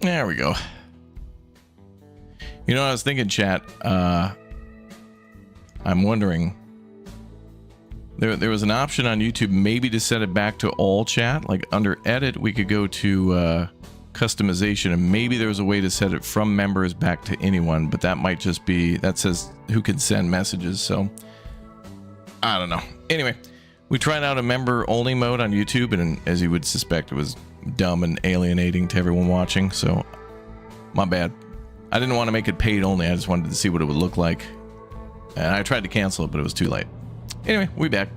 There we go. You know, I was thinking, chat, I'm wondering, there was an option on YouTube maybe to set it back to all chat. Like under edit, we could go to customization, and maybe there was a way to set it from members back to anyone, but that might just be, that says who can send messages, so I don't know. Anyway, we tried out a member only mode on YouTube, and as you would suspect, it was dumb and alienating to everyone watching, so my bad. I didn't want to make it paid only, I just wanted to see what it would look like. And I tried to cancel it, but it was too late. Anyway, we back.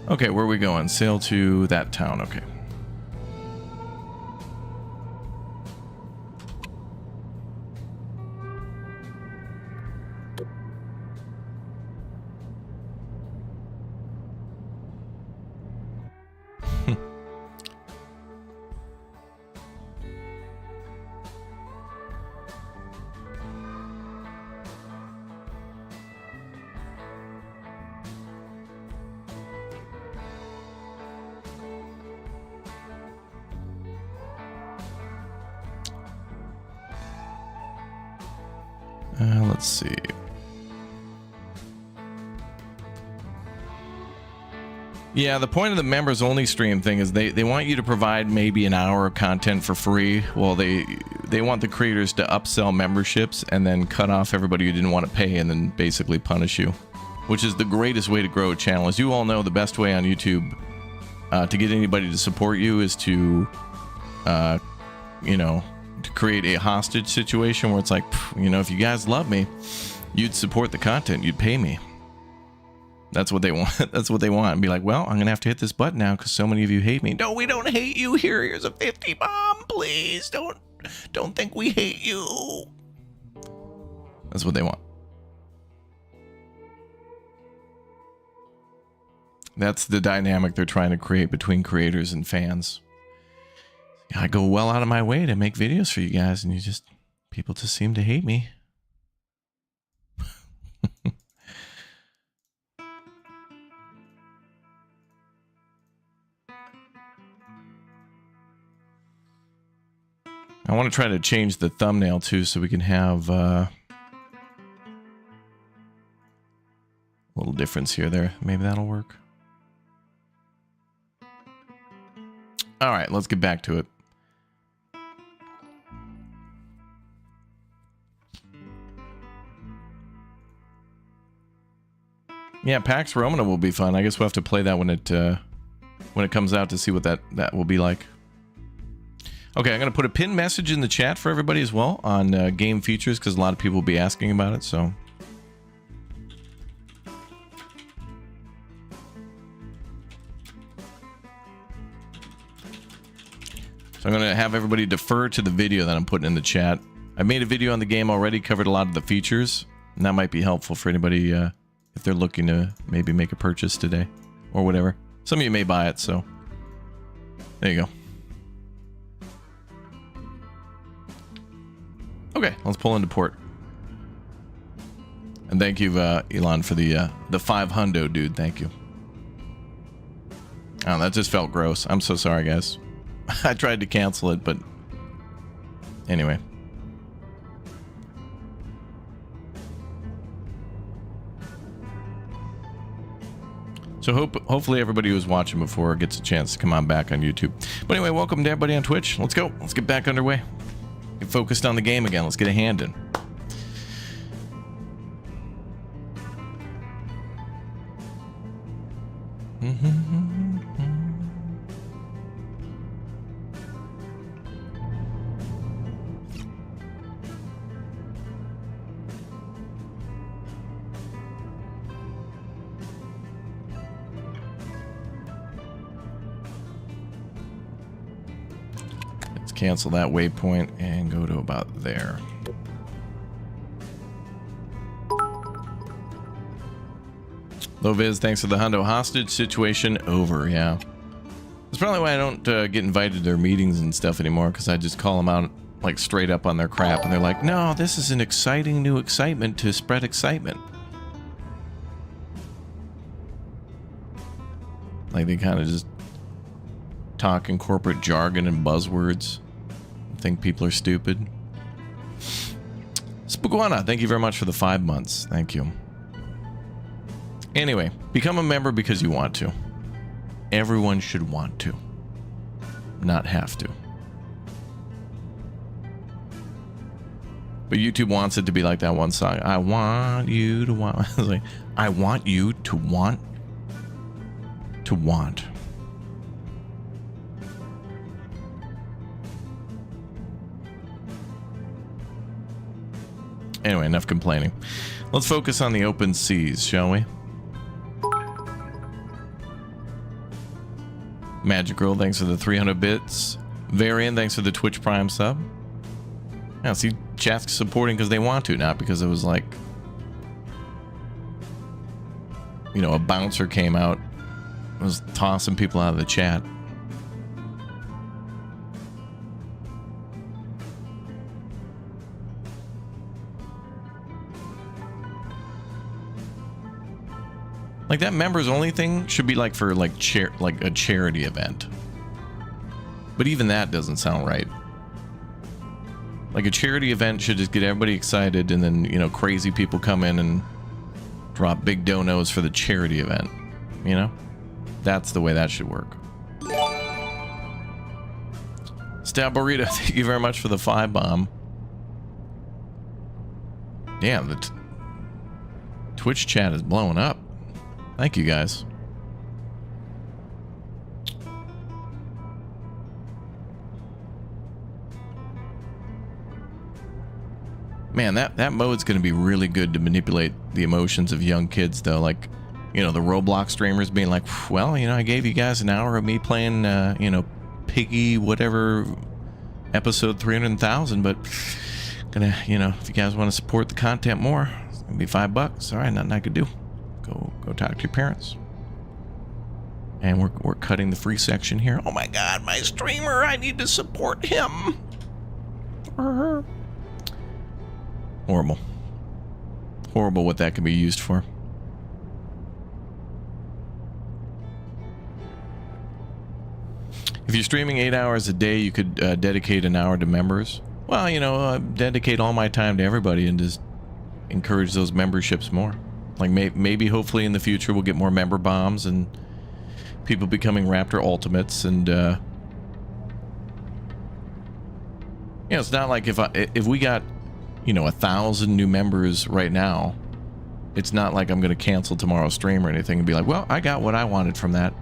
Okay, where are we going? Sail to that town, okay. Let's see. Yeah, the point of the members only stream thing is they want you to provide maybe an hour of content for free. Well, they want the creators to upsell memberships and then cut off everybody who didn't want to pay and then basically punish you, which is the greatest way to grow a channel. As you all know, the best way on YouTube to get anybody to support you is to, you know, to create a hostage situation where it's like, you know, if you guys love me, you'd support the content, you'd pay me. That's what they want. That's what they want. And be like, well, I'm gonna have to hit this button now because so many of you hate me. No, we don't hate you. Here's a 50 bomb, please. Don't think we hate you. That's what they want. That's the dynamic they're trying to create between creators and fans. I go well out of my way to make videos for you guys, and people just seem to hate me. I want to try to change the thumbnail too, so we can have a little difference here there. Maybe that'll work. All right, let's get back to it. Yeah, Pax Romana will be fun. I guess we'll have to play that when it comes out to see what that will be like. Okay, I'm going to put a pinned message in the chat for everybody as well on game features, because a lot of people will be asking about it, so. So I'm going to have everybody defer to the video that I'm putting in the chat. I made a video on the game already, covered a lot of the features, and that might be helpful for anybody if they're looking to maybe make a purchase today or whatever. Some of you may buy it, so there you go. Okay, let's pull into port. And thank you, Elon, for the 500, dude. Thank you. Oh, that just felt gross. I'm so sorry, guys. I tried to cancel it, but anyway. So hopefully everybody who was watching before gets a chance to come on back on YouTube. But anyway, welcome to everybody on Twitch. Let's go. Let's get back underway. Get focused on the game again. Let's get a hand in. Cancel that waypoint and go to about there. Loviz, thanks for the hundo. Hostage situation over. Yeah, that's probably why I don't get invited to their meetings and stuff anymore, because I just call them out like straight up on their crap, and they're like, no, this is an exciting new excitement to spread excitement. Like they kind of just talk in corporate jargon and buzzwords. Think people are stupid. Spookwana, thank you very much for the 5 months. Thank you. Anyway, become a member because you want to. Everyone should want to, not have to. But YouTube wants it to be like that one song. I want you to want. I was like, I want you to want. To want. Anyway, enough complaining. Let's focus on the open seas, shall we? Magic Girl, thanks for the 300 bits. Varian, thanks for the Twitch Prime sub. Yeah, see, chat's supporting because they want to, not because it was like, you know, a bouncer came out, was tossing people out of the chat. Like that members only thing should be like for like a charity event. But even that doesn't sound right. Like a charity event should just get everybody excited, and then, you know, crazy people come in and drop big donos for the charity event. You know? That's the way that should work. Stab Burrito, thank you very much for the 5 bomb. Damn, the Twitch chat is blowing up. Thank you, guys. Man, that mode's going to be really good to manipulate the emotions of young kids, though. Like, you know, the Roblox streamers being like, well, you know, I gave you guys an hour of me playing, you know, Piggy, whatever, episode 300,000, but gonna, you know, if you guys want to support the content more, it's gonna be $5. All right, nothing I could do. Go talk to your parents. And we're cutting the free section here. Oh my God, my streamer! I need to support him. Horrible. Horrible what that can be used for. If you're streaming 8 hours a day, you could dedicate an hour to members. Well, you know, dedicate all my time to everybody and just encourage those memberships more. Like maybe hopefully in the future we'll get more member bombs and people becoming Raptor Ultimates, and you know, it's not like if we got, you know, 1,000 new members right now, it's not like I'm going to cancel tomorrow's stream or anything and be like, well, I got what I wanted from that.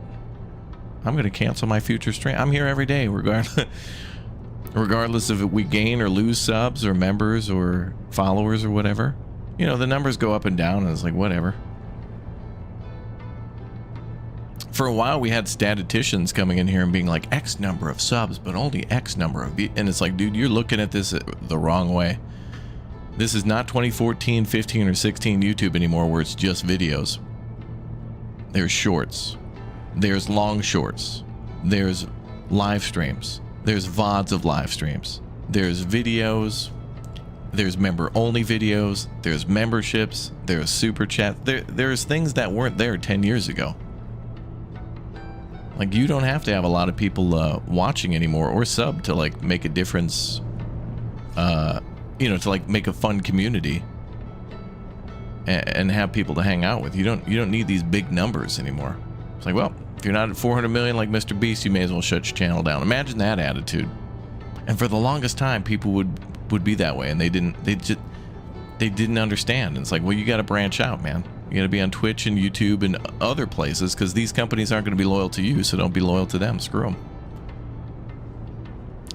I'm going to cancel my future stream. I'm here every day, regardless of if we gain or lose subs or members or followers or whatever. You know, the numbers go up and down, and it's like, whatever. For a while, we had statisticians coming in here and being like, X number of subs, but only X number of... And it's like, dude, you're looking at this the wrong way. This is not 2014, 15, or 16 YouTube anymore, where it's just videos. There's shorts. There's long shorts. There's live streams. There's VODs of live streams. There's videos. There's member-only videos. There's memberships. There's super chat. There's things that weren't there 10 years ago. Like, you don't have to have a lot of people watching anymore or sub to, like, make a difference. You know, to, like, make a fun community and have people to hang out with. You don't need these big numbers anymore. It's like, well, if you're not at 400 million like Mr. Beast, you may as well shut your channel down. Imagine that attitude. And for the longest time, people would be that way, and they didn't understand. And it's like, well, you got to branch out, man. You got to be on Twitch and YouTube and other places, because these companies aren't going to be loyal to you, so don't be loyal to them. Screw them.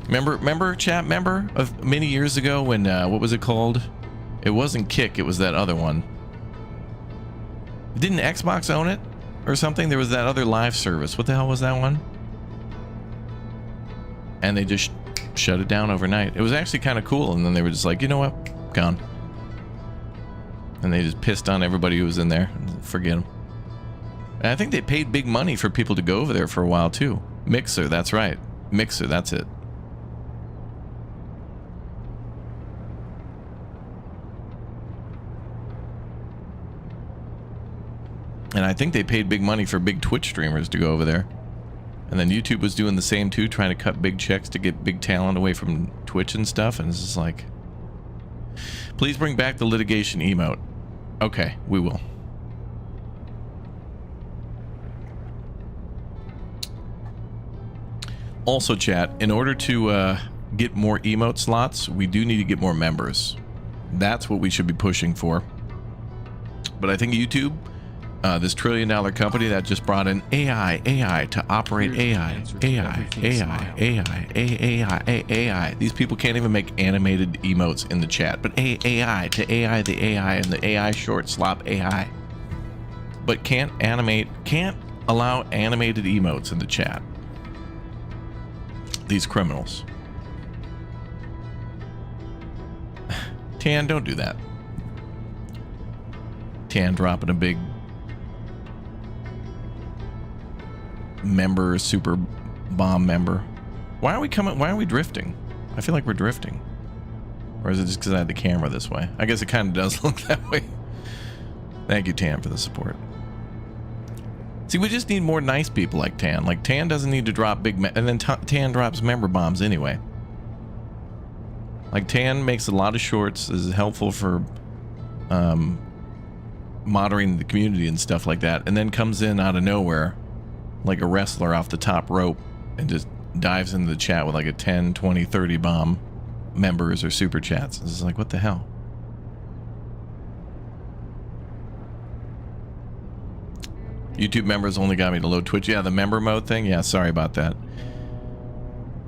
Remember, chat? Remember of many years ago when what was it called? It wasn't Kick. It was that other one. Didn't Xbox own it or something? There was that other live service. What the hell was that one? And they just shut it down overnight. It was actually kind of cool, and then they were just like, you know what? Gone. And they just pissed on everybody who was in there. Forget them. And I think they paid big money for people to go over there for a while too. Mixer, that's right. Mixer, that's it. And I think they paid big money for big Twitch streamers to go over there. And then YouTube was doing the same too, trying to cut big checks to get big talent away from Twitch and stuff. And it's just like, please bring back the litigation emote. Okay, we will. Also, chat, in order to get more emote slots, we do need to get more members. That's what we should be pushing for. But I think YouTube, this trillion-dollar company that just brought in AI to operate AI. These people can't even make animated emotes in the chat, but AI, the AI, and the AI short slop AI. But can't allow animated emotes in the chat. These criminals. Tan, don't do that. Tan dropping a big member, super bomb member. Why are we drifting? I feel like we're drifting. Or is it just because I had the camera this way? I guess it kind of does look that way. Thank you, Tan, for the support. See, we just need more nice people like Tan. Like, Tan doesn't need to drop big... and then Tan drops member bombs anyway. Like, Tan makes a lot of shorts, is helpful for moderating the community and stuff like that, and then comes in out of nowhere like a wrestler off the top rope and just dives into the chat with like a 10, 20, 30 bomb members or super chats. It's like, what the hell? YouTube members only got me to load Twitch. Yeah, the member mode thing. Yeah, sorry about that.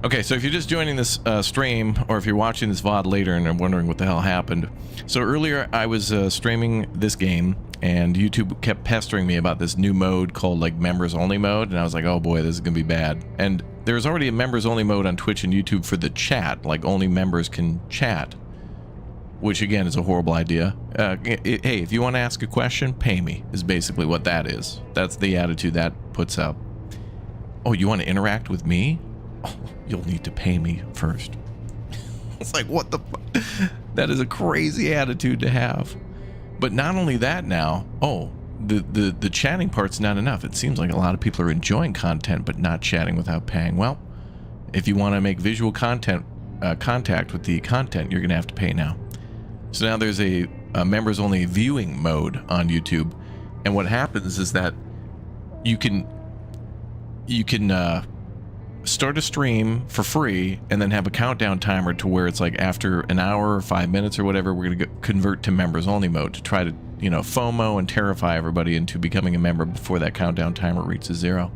Okay, so if you're just joining this stream, or if you're watching this VOD later and are wondering what the hell happened. So earlier I was streaming this game, and YouTube kept pestering me about this new mode called like members only mode, and I was like, oh boy, this is gonna be bad. And there's already a members only mode on Twitch and YouTube for the chat, like only members can chat, which again is a horrible idea. Hey, if you want to ask a question, pay me, is basically what that is. That's the attitude that puts up. Oh, you want to interact with me? Oh, you'll need to pay me first. It's like, what the that is a crazy attitude to have. But not only that now, oh, the chatting part's not enough. It seems like a lot of people are enjoying content but not chatting without paying. Well, if you want to make visual content contact with the content, you're gonna have to pay now. So now there's a members only viewing mode on YouTube, and what happens is that you can start a stream for free and then have a countdown timer to where it's like after an hour or 5 minutes or whatever, we're gonna convert to members only mode to try to, you know, FOMO and terrify everybody into becoming a member before that countdown timer reaches 0.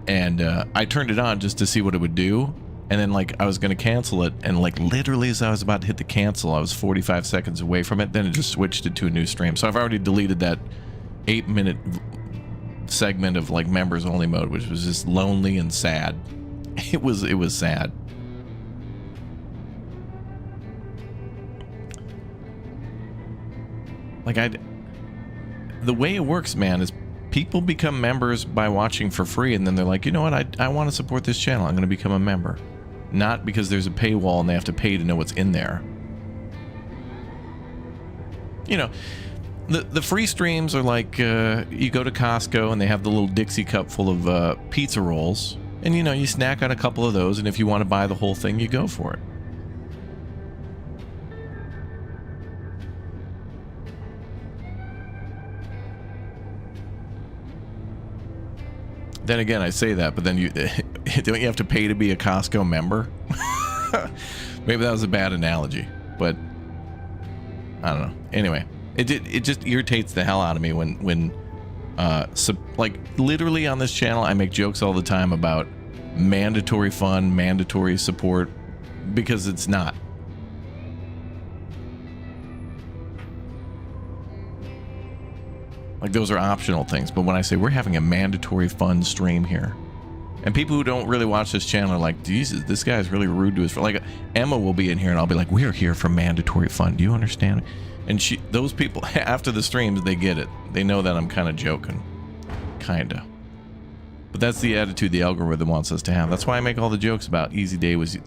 And I turned it on just to see what it would do. And then, like, I was going to cancel it, and, like, literally as I was about to hit the cancel, I was 45 seconds away from it. Then it just switched it to a new stream. So I've already deleted that 8-minute segment of, like, members only mode, which was just lonely and sad. It was sad. Like, the way it works, man, is people become members by watching for free, and then they're like, you know what, I want to support this channel, I'm going to become a member. Not because there's a paywall and they have to pay to know what's in there. You know, the free streams are like, you go to Costco and they have the little Dixie cup full of pizza rolls, and you know, you snack on a couple of those, and if you want to buy the whole thing, you go for it. Then again, I say that, but then you don't you have to pay to be a Costco member? Maybe that was a bad analogy, but I don't know. Anyway, it just irritates the hell out of me when like literally on this channel I make jokes all the time about mandatory fun, mandatory support, because it's not. Like, those are optional things, but when I say we're having a mandatory fun stream here, and people who don't really watch this channel are like, Jesus, this guy is really rude to his friend. Like, Emma will be in here and I'll be like, we're here for mandatory fun, do you understand? And those people, after the streams, they get it. They know that I'm kind of joking. Kinda. But that's the attitude the algorithm wants us to have. That's why I make all the jokes about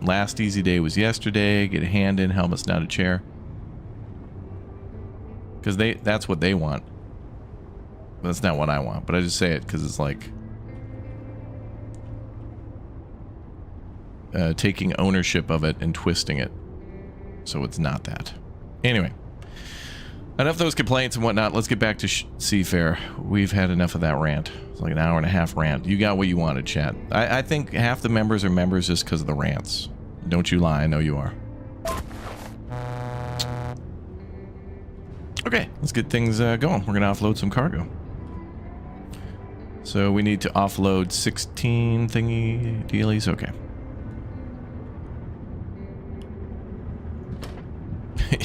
last easy day was yesterday, get a hand in, helmet's not a chair. Because that's what they want. That's not what I want, but I just say it because it's like taking ownership of it and twisting it. So it's not that. Anyway, enough of those complaints and whatnot. Let's get back to Seafarer. We've had enough of that rant. It's like an hour and a half rant. You got what you wanted, chat. I think half the members are members just because of the rants. Don't you lie, I know you are. Okay, let's get things going. We're gonna offload some cargo. So we need to offload 16 thingy dealies. Okay.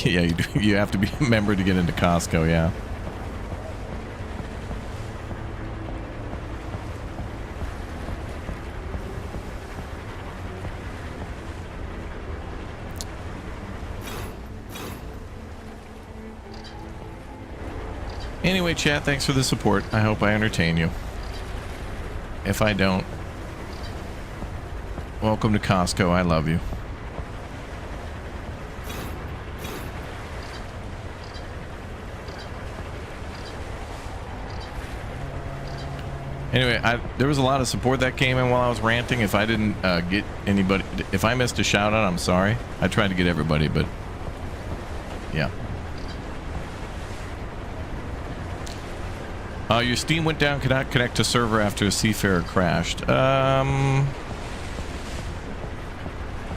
Yeah, you do. You have to be a member to get into Costco, yeah. Anyway, chat, thanks for the support. I hope I entertain you. If I don't, welcome to Costco. I love you. Anyway, there was a lot of support that came in while I was ranting. If I didn't get anybody, if I missed a shout out, I'm sorry. I tried to get everybody, but yeah. Your Steam went down, could not connect to server after a Seafarer crashed.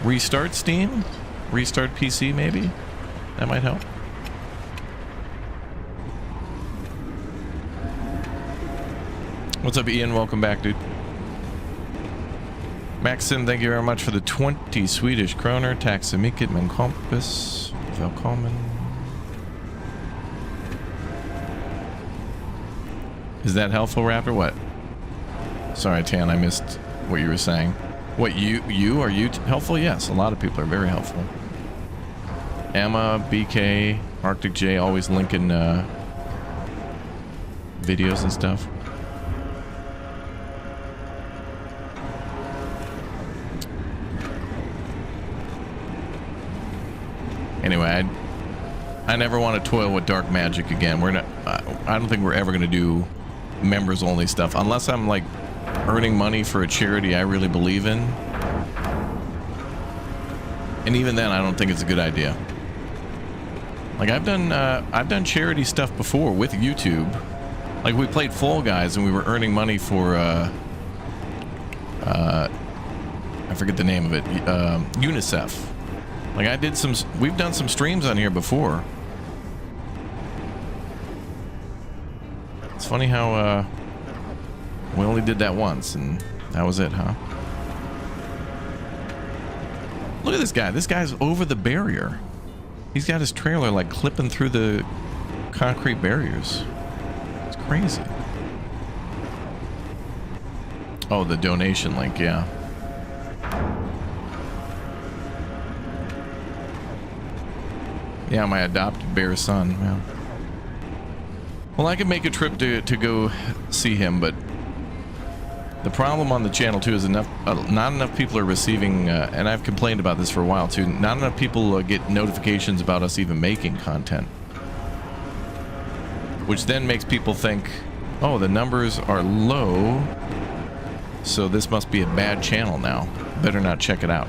Restart Steam? Restart PC, maybe? That might help. What's up, Ian? Welcome back, dude. Maxim, thank you very much for the 20 Swedish kroner. Taxamikit men kompis. Velkommen. Is that helpful, Raptor? What? Sorry, Tan, I missed what you were saying. What, are you helpful? Yes, a lot of people are very helpful. Emma, BK, Arctic J, always linking videos and stuff. Anyway, I never want to toil with dark magic again. We're not. I don't think we're ever going to do members only stuff unless I'm like earning money for a charity I really believe in. And even then, I don't think it's a good idea. Like I've done charity stuff before with YouTube. Like we played Fall Guys and we were earning money for I forget the name of it. UNICEF. Like I did some. We've done some streams on here before. It's funny how we only did that once, and that was it, huh? Look at this guy. This guy's over the barrier. He's got his trailer like clipping through the concrete barriers. It's crazy. Oh, the donation link, yeah. Yeah, my adopted bear son. Yeah. Well, I could make a trip to go see him, but the problem on the channel too is not enough people are receiving, and I've complained about this for a while too. Not enough people get notifications about us even making content, which then makes people think, oh, the numbers are low, so this must be a bad channel now. Better not check it out.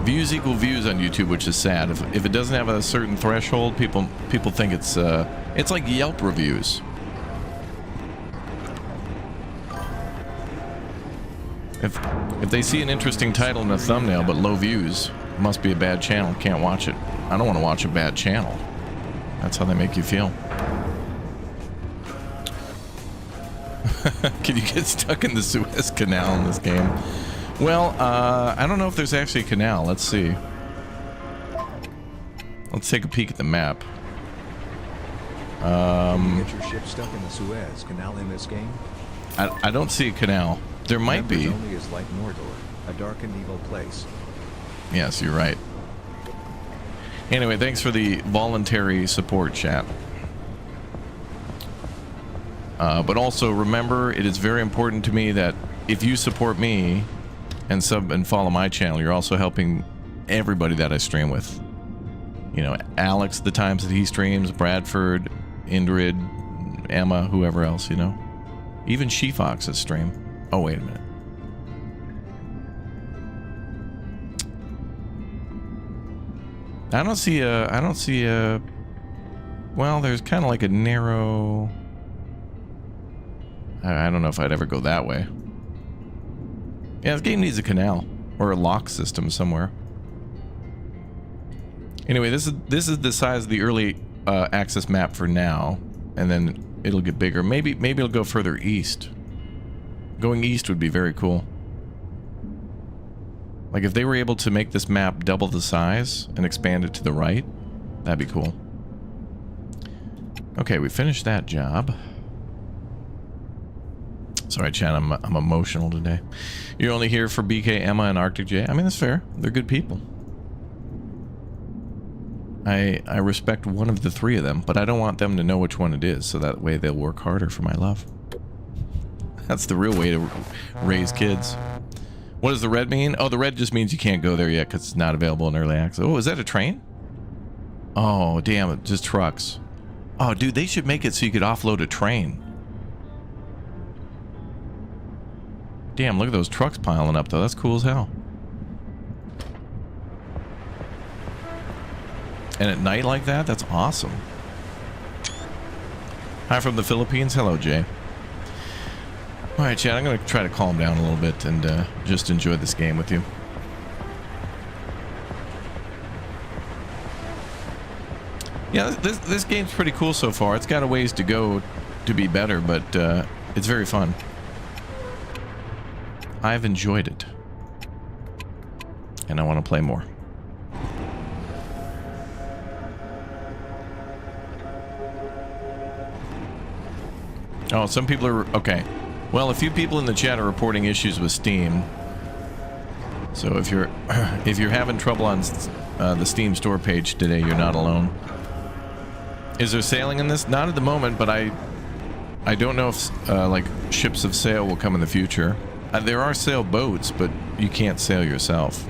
Views equal views on YouTube, which is sad. If it doesn't have a certain threshold, people think it's like Yelp reviews. If they see an interesting title in a thumbnail but low views, it must be a bad channel. Can't watch it. I don't want to watch a bad channel. That's how they make you feel. Can you get stuck in the Suez Canal in this game? Well, I don't know if there's actually a canal. Let's see. Let's take a peek at the map. Get your ship stuck in the Suez Canal in this game? I don't see a canal. There might be. Only is like Mordor, a dark and evil place. Yes, you're right. Anyway, thanks for the voluntary support, chat. But also remember, it is very important to me that if you support me and sub and follow my channel, you're also helping everybody that I stream with. You know, Alex, the times that he streams, Bradford, Indrid, Emma, whoever else, you know. Even Shefox's stream. Oh, wait a minute. I don't see a, well, there's kind of like a narrow, I don't know if I'd ever go that way. Yeah, this game needs a canal or a lock system somewhere. Anyway, this is the size of the early access map for now, and then it'll get bigger. Maybe it'll go further east. Going east would be very cool. Like if they were able to make this map double the size and expand it to the right, that'd be cool. Okay, we finished that job. Sorry, Chan, I'm emotional today. You're only here for BK, Emma, and Arctic J. I mean, that's fair. They're good people. I respect one of the three of them, but I don't want them to know which one it is, so that way they'll work harder for my love. That's the real way to raise kids. What does the red mean? Oh, the red just means you can't go there yet because it's not available in early access. Oh, is that a train? Oh, damn it. Just trucks. Oh, dude, they should make it so you could offload a train. Damn, look at those trucks piling up, though. That's cool as hell. And at night like that, that's awesome. Hi from the Philippines. Hello, Jay. All right, Chad, I'm going to try to calm down a little bit and just enjoy this game with you. Yeah, this game's pretty cool so far. It's got a ways to go to be better, but it's very fun. I've enjoyed it. And I want to play more. Oh, some people are... Okay. Well, a few people in the chat are reporting issues with Steam. So if you're having trouble on the Steam store page today, you're not alone. Is there sailing in this? Not at the moment, but I don't know if like ships of sail will come in the future. There are sailboats, but you can't sail yourself.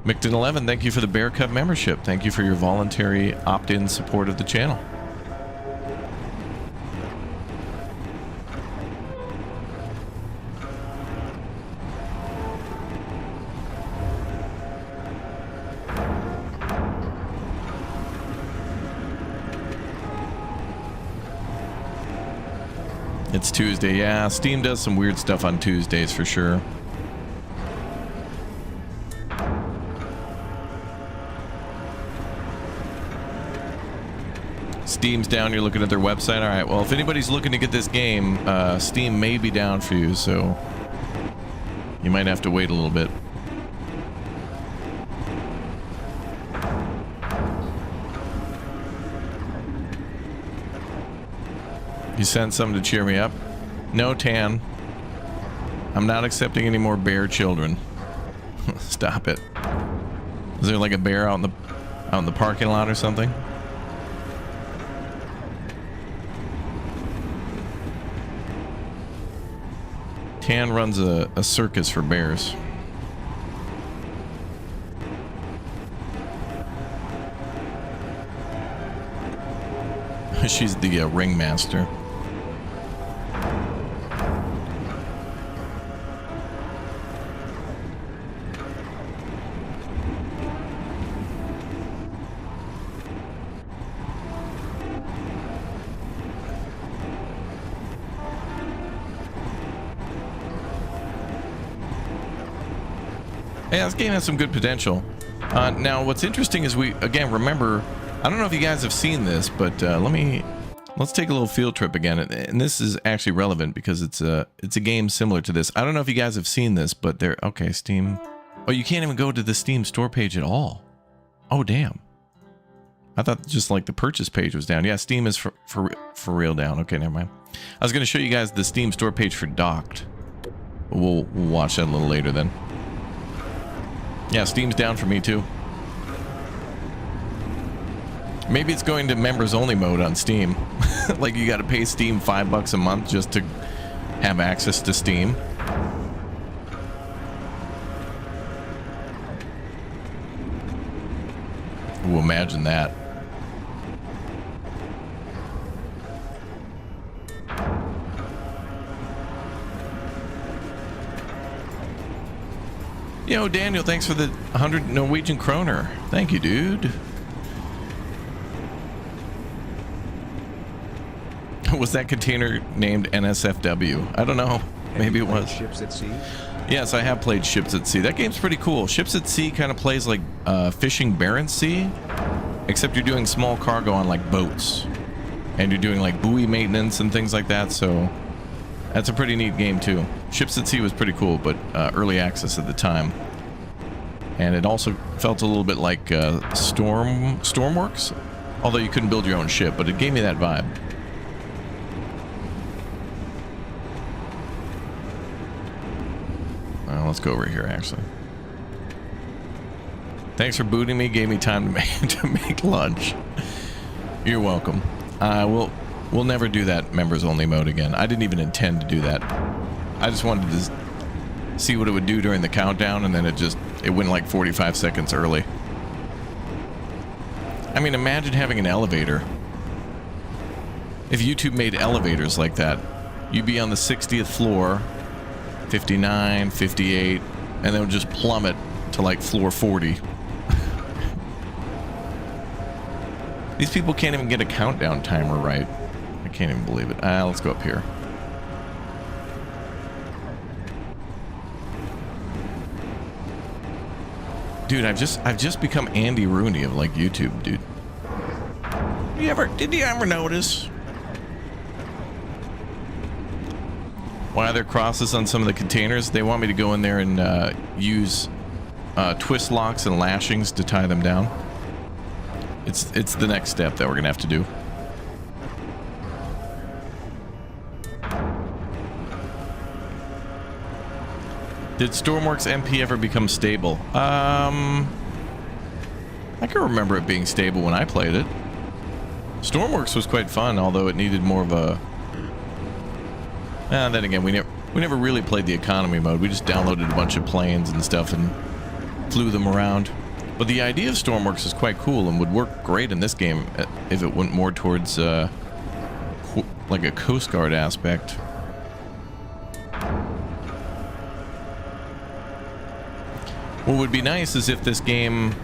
Micton11, thank you for the Bear Cub membership. Thank you for your voluntary opt-in support of the channel. It's Tuesday, yeah. Steam does some weird stuff on Tuesdays for sure. Steam's down, you're looking at their website. Alright, well, if anybody's looking to get this game, Steam may be down for you, so you might have to wait a little bit. You sent some to cheer me up? No, Tan. I'm not accepting any more bear children. Stop it. Is there like a bear out in the parking lot or something? Tan runs a circus for bears. She's the ringmaster. Yeah, this game has some good potential. Now, what's interesting is remember, I don't know if you guys have seen this, but let's take a little field trip again. And this is actually relevant because it's a game similar to this. I don't know if you guys have seen this, but okay, Steam. Oh, you can't even go to the Steam store page at all. Oh, damn. I thought just like the purchase page was down. Yeah, Steam is for real down. Okay, never mind. I was going to show you guys the Steam store page for docked. We'll watch that a little later then. Yeah, Steam's down for me too. Maybe it's going to members only mode on Steam. Like you got to pay Steam $5 a month just to have access to Steam. Ooh, imagine that. Yo, Daniel, thanks for the 100 Norwegian kroner. Thank you, dude. Was that container named NSFW? I don't know. Maybe it was. Ships at Sea? Yes, I have played Ships at Sea. That game's pretty cool. Ships at Sea kind of plays like Fishing Barents Sea, except you're doing small cargo on like boats. And you're doing like buoy maintenance and things like that, so that's a pretty neat game too. Ships at Sea was pretty cool, but early access at the time. And it also felt a little bit like Stormworks, although you couldn't build your own ship, but it gave me that vibe. Let's go over here, actually. Thanks for booting me. Gave me time to make lunch. You're welcome. We'll never do that members only mode again. I didn't even intend to do that. I just wanted to see what it would do during the countdown, and then it went like 45 seconds early. I mean, imagine having an elevator. If YouTube made elevators like that, you'd be on the 60th floor, 59, 58, and then it would just plummet to like floor 40. These people can't even get a countdown timer right. I can't even believe it. Let's go up here. Dude, I've just become Andy Rooney of like YouTube, dude. Did you ever notice why are there crosses on some of the containers? They want me to go in there and use twist locks and lashings to tie them down. It's the next step that we're gonna have to do. Did Stormworks MP ever become stable? I can remember it being stable when I played it. Stormworks was quite fun, although it needed more of a... then again, we never really played the economy mode. We just downloaded a bunch of planes and stuff and flew them around. But the idea of Stormworks is quite cool and would work great in this game if it went more towards like a Coast Guard aspect. What would be nice is if this game,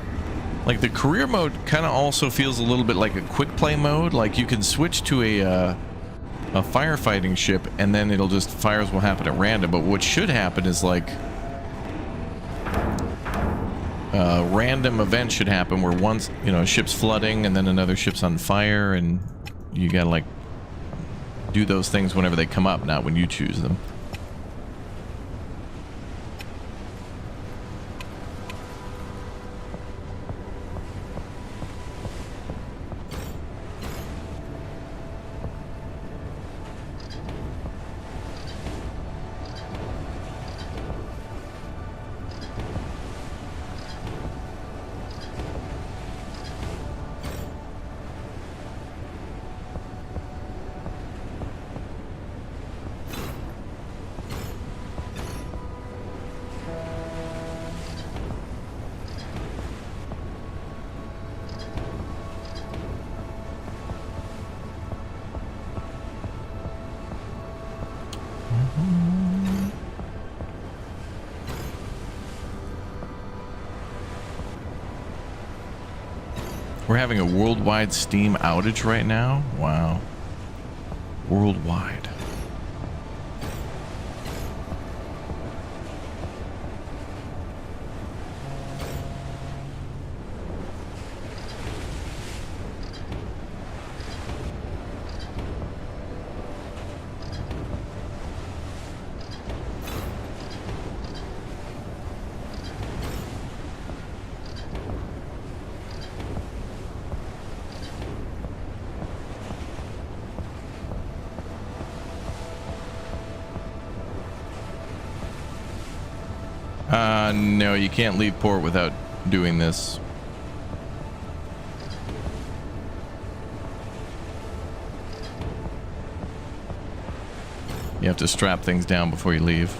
like the career mode, kind of also feels a little bit like a quick play mode. Like you can switch to a firefighting ship and then it'll just, fires will happen at random. But what should happen is like random event should happen where once, you know, a ship's flooding and then another ship's on fire, and you gotta like do those things whenever they come up, not when you choose them. We're having a worldwide Steam outage right now? Wow. Worldwide. No, you can't leave port without doing this. You have to strap things down before you leave.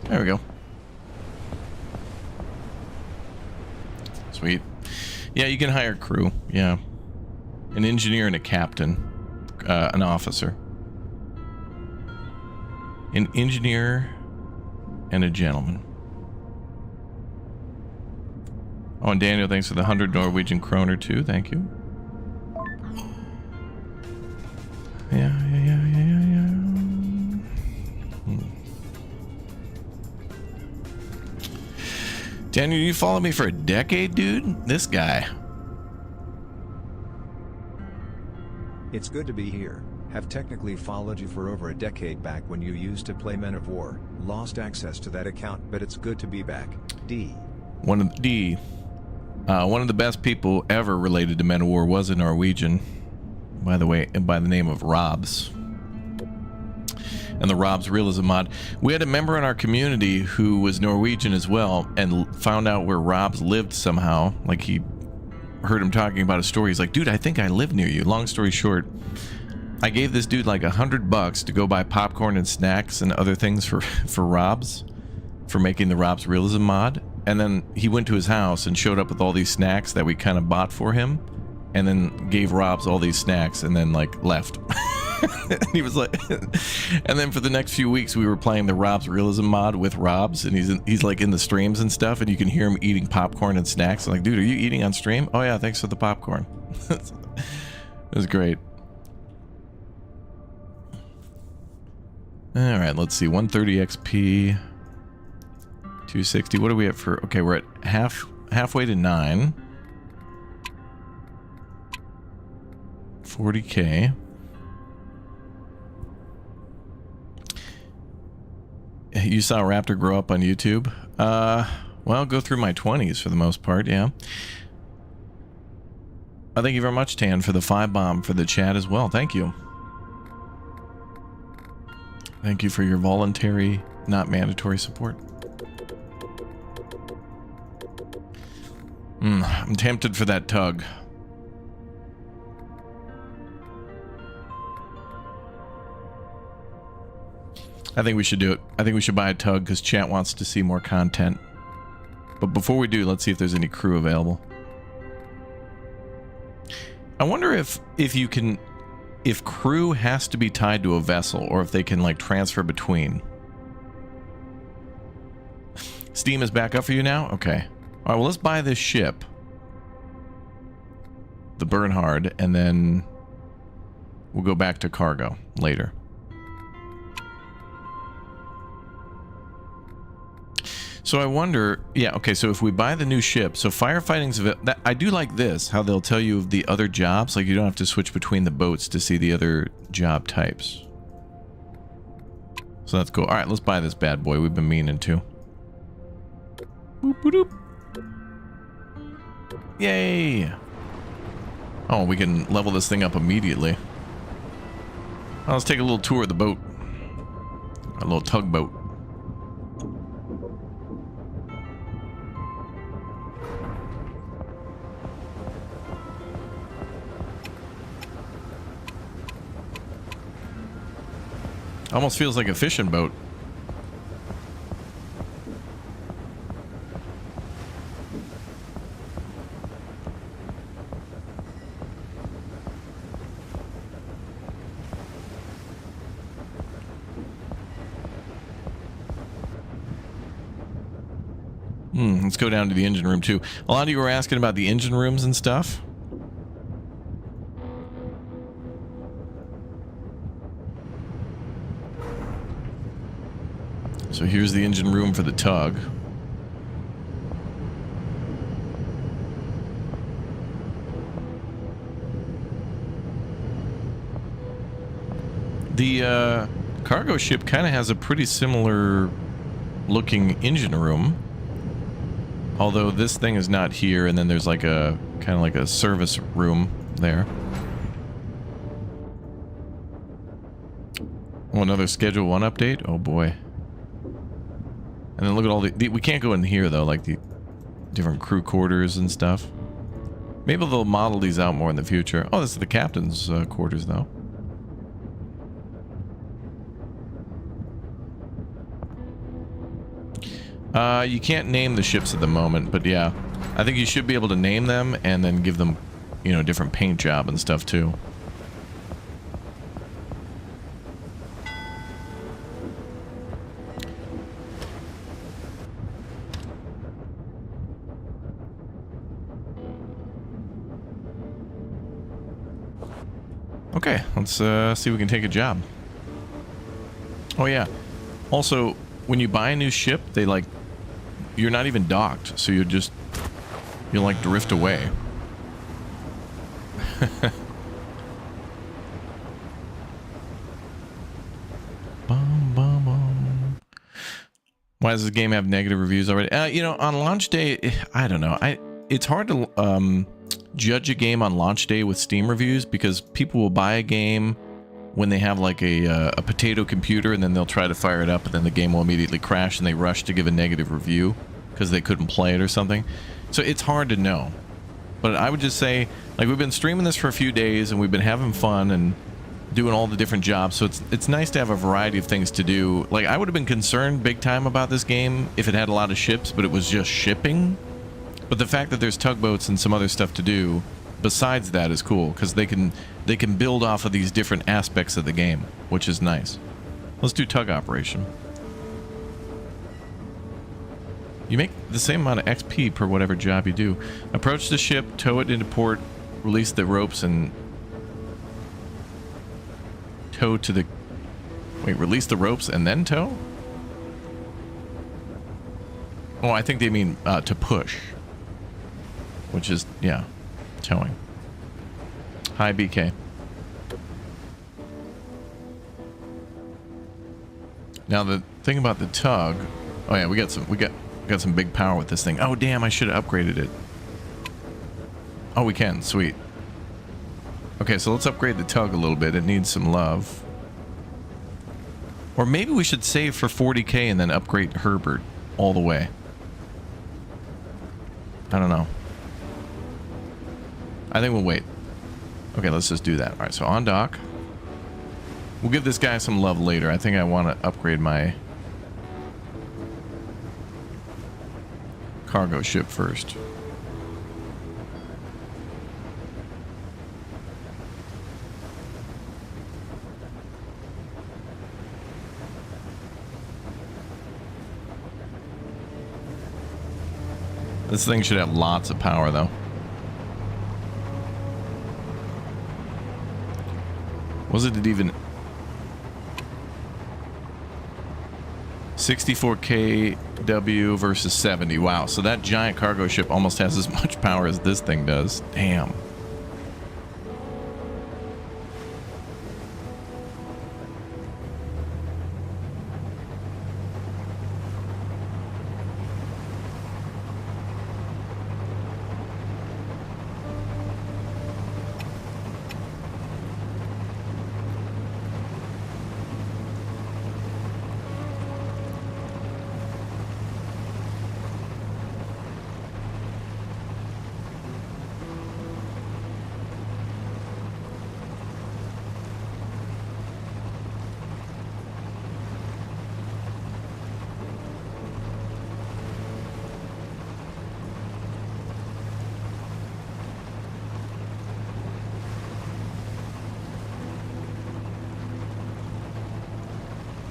There we go. Sweet. Yeah, you can hire crew. Yeah. An engineer and a captain. An officer. An engineer and a gentleman. Oh, and Daniel, thanks for the 100 Norwegian kroner too. Thank you. Yeah. Daniel, you followed me for a decade, dude? This guy. It's good to be here. Have technically followed you for over a decade back when you used to play Men of War. Lost access to that account, but it's good to be back. D. One of the best people ever related to Men of War was a Norwegian, by the way, by the name of Robs. And the Robs Realism mod. We had a member in our community who was Norwegian as well, and found out where Robs lived somehow. Like, he heard him talking about a story. He's like, dude, I think I live near you. Long story short, I gave this dude like $100 to go buy popcorn and snacks and other things for Robs, for making the Robs Realism mod. And then he went to his house and showed up with all these snacks that we kind of bought for him, and then gave Robs all these snacks and then like left. And he was like, and then for the next few weeks we were playing the Robs Realism mod with Robs, and he's like in the streams and stuff, and you can hear him eating popcorn and snacks. I'm like, dude, are you eating on stream? Oh yeah, thanks for the popcorn. It was great. All right, let's see. 130 XP, 260. What are we at for? Okay, we're at halfway to 9. 40K. You saw Raptor grow up on YouTube? Well, go through my 20s for the most part, yeah. Thank you very much, Tan, for the 5 bomb for the chat as well. Thank you. Thank you for your voluntary, not mandatory support. I'm tempted for that tug. I think we should do it. I think we should buy a tug because chat wants to see more content. But before we do, let's see if there's any crew available. I wonder if you can, if crew has to be tied to a vessel, or if they can like transfer between. Steam is back up for you now? Okay. All right, well, let's buy this ship, the Bernhard, and then we'll go back to cargo later. So I wonder, yeah, okay, so if we buy the new ship, so firefighting's, I do like this, how they'll tell you of the other jobs, like you don't have to switch between the boats to see the other job types. So that's cool. All right, let's buy this bad boy. We've been meaning to. Boop, boop, boop. Yay! Oh, we can level this thing up immediately. Well, let's take a little tour of the boat. A little tugboat. Almost feels like a fishing boat. Let's go down to the engine room too. A lot of you were asking about the engine rooms and stuff. So here's the engine room for the tug. The cargo ship kind of has a pretty similar looking engine room. Although this thing is not here, and then there's like a kind of like a service room there. Oh, another Schedule 1 update? Oh boy. And then look at all the we can't go in here though, like the different crew quarters and stuff. Maybe they'll model these out more in the future. Oh, this is the captain's quarters though. You can't name the ships at the moment, but yeah. I think you should be able to name them and then give them, you know, different paint job and stuff too. Okay, let's see if we can take a job. Oh yeah. Also, when you buy a new ship, they like, you're not even docked, so you'll like drift away. Bum, bum, bum. Why does this game have negative reviews already? You know, on launch day, I don't know. It's hard to judge a game on launch day with Steam reviews because people will buy a game when they have like a potato computer, and then they'll try to fire it up, and then the game will immediately crash, and they rush to give a negative review because they couldn't play it or something. So it's hard to know. But I would just say, like, we've been streaming this for a few days, and we've been having fun and doing all the different jobs, so it's nice to have a variety of things to do. Like, I would have been concerned big time about this game if it had a lot of ships, but it was just shipping. But the fact that there's tugboats and some other stuff to do besides that is cool, because they can build off of these different aspects of the game, which is nice. Let's do tug operation. You make the same amount of XP per whatever job you do. Approach the ship, tow it into port, release the ropes, and tow to the... Wait, release the ropes and then tow? Oh, I think they mean to push. Which is, yeah, towing. Hi, BK. Now the thing about the tug... Oh yeah, we got some big power with this thing. Oh damn, I should have upgraded it. Oh, we can. Sweet. Okay, so let's upgrade the tug a little bit. It needs some love. Or maybe we should save for 40k and then upgrade Herbert all the way. I don't know. I think we'll wait. Okay, let's just do that. Alright, so on dock. We'll give this guy some love later. I think I want to upgrade my cargo ship first. This thing should have lots of power, though. Was it even 64 kW versus 70? Wow, so that giant cargo ship almost has as much power as this thing does. Damn.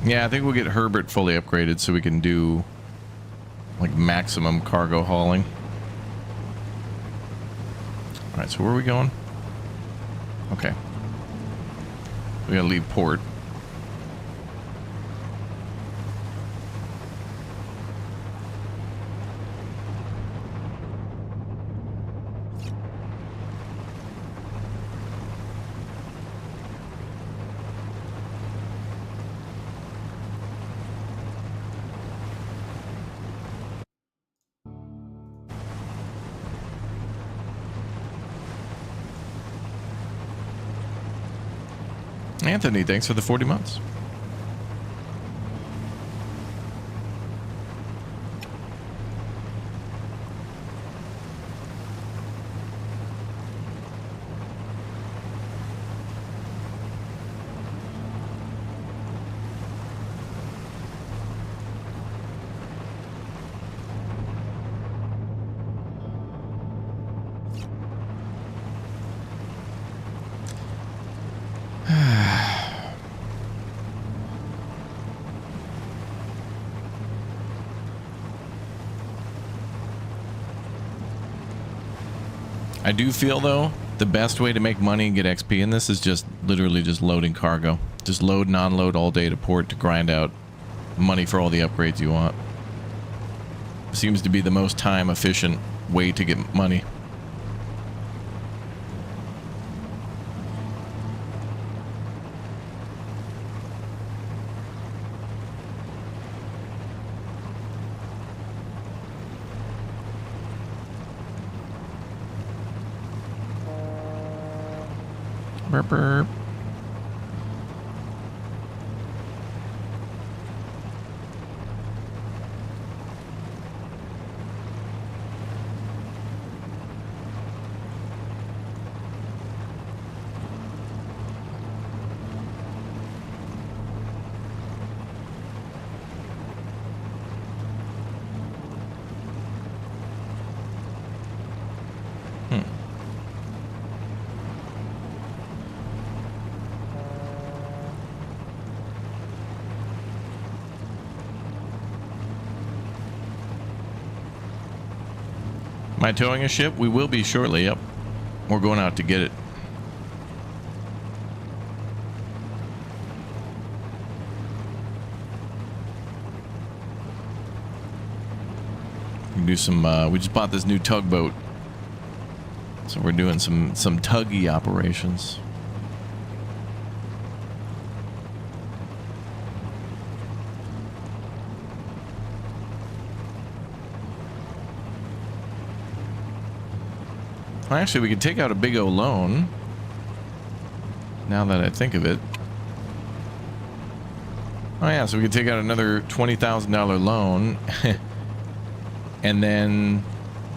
Yeah, I think we'll get Herbert fully upgraded so we can do like maximum cargo hauling. Alright, so where are we going? Okay. We gotta leave port. Anthony, thanks for the 40 months. I do feel, though, the best way to make money and get XP in this is just literally just loading cargo. Just load and unload all day to port to grind out money for all the upgrades you want. Seems to be the most time efficient way to get money. Burp, burp. Am I towing a ship? We will be shortly, yep. We're going out to get it. We can do some, we just bought this new tugboat. So we're doing some tuggy operations. Well, actually, we could take out a big O loan. Now that I think of it. Oh yeah, so we could take out another $20,000 loan. And then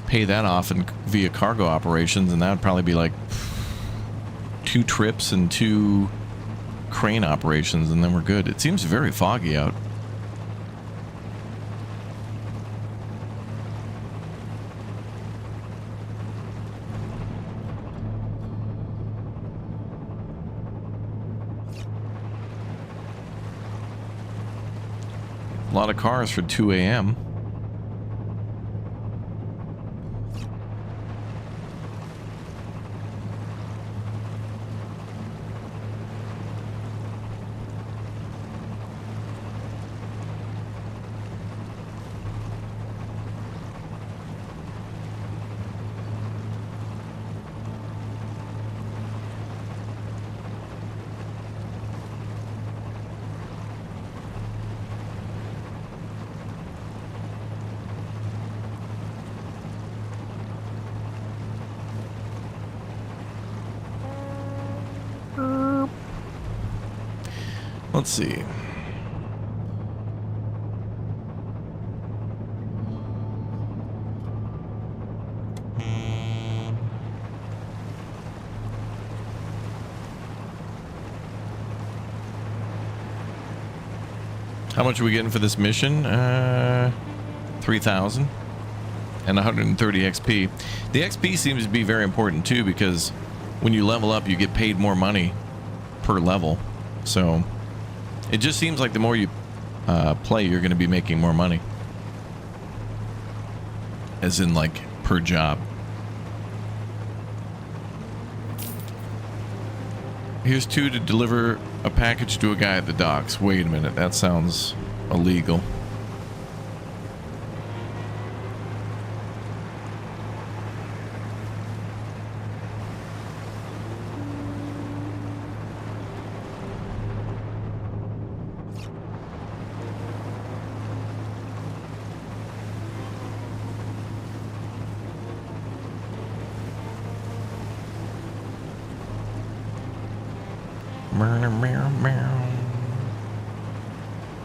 pay that off via cargo operations. And that would probably be like 2 trips and 2 crane operations. And then we're good. It seems very foggy out. A lot of cars for 2 a.m. Let's see. How much are we getting for this mission? 3,000 and 130 XP. The XP seems to be very important too, because when you level up, you get paid more money per level. So it just seems like the more you play, you're going to be making more money. As in, like, per job. Here's 2 to deliver a package to a guy at the docks. Wait a minute, that sounds illegal.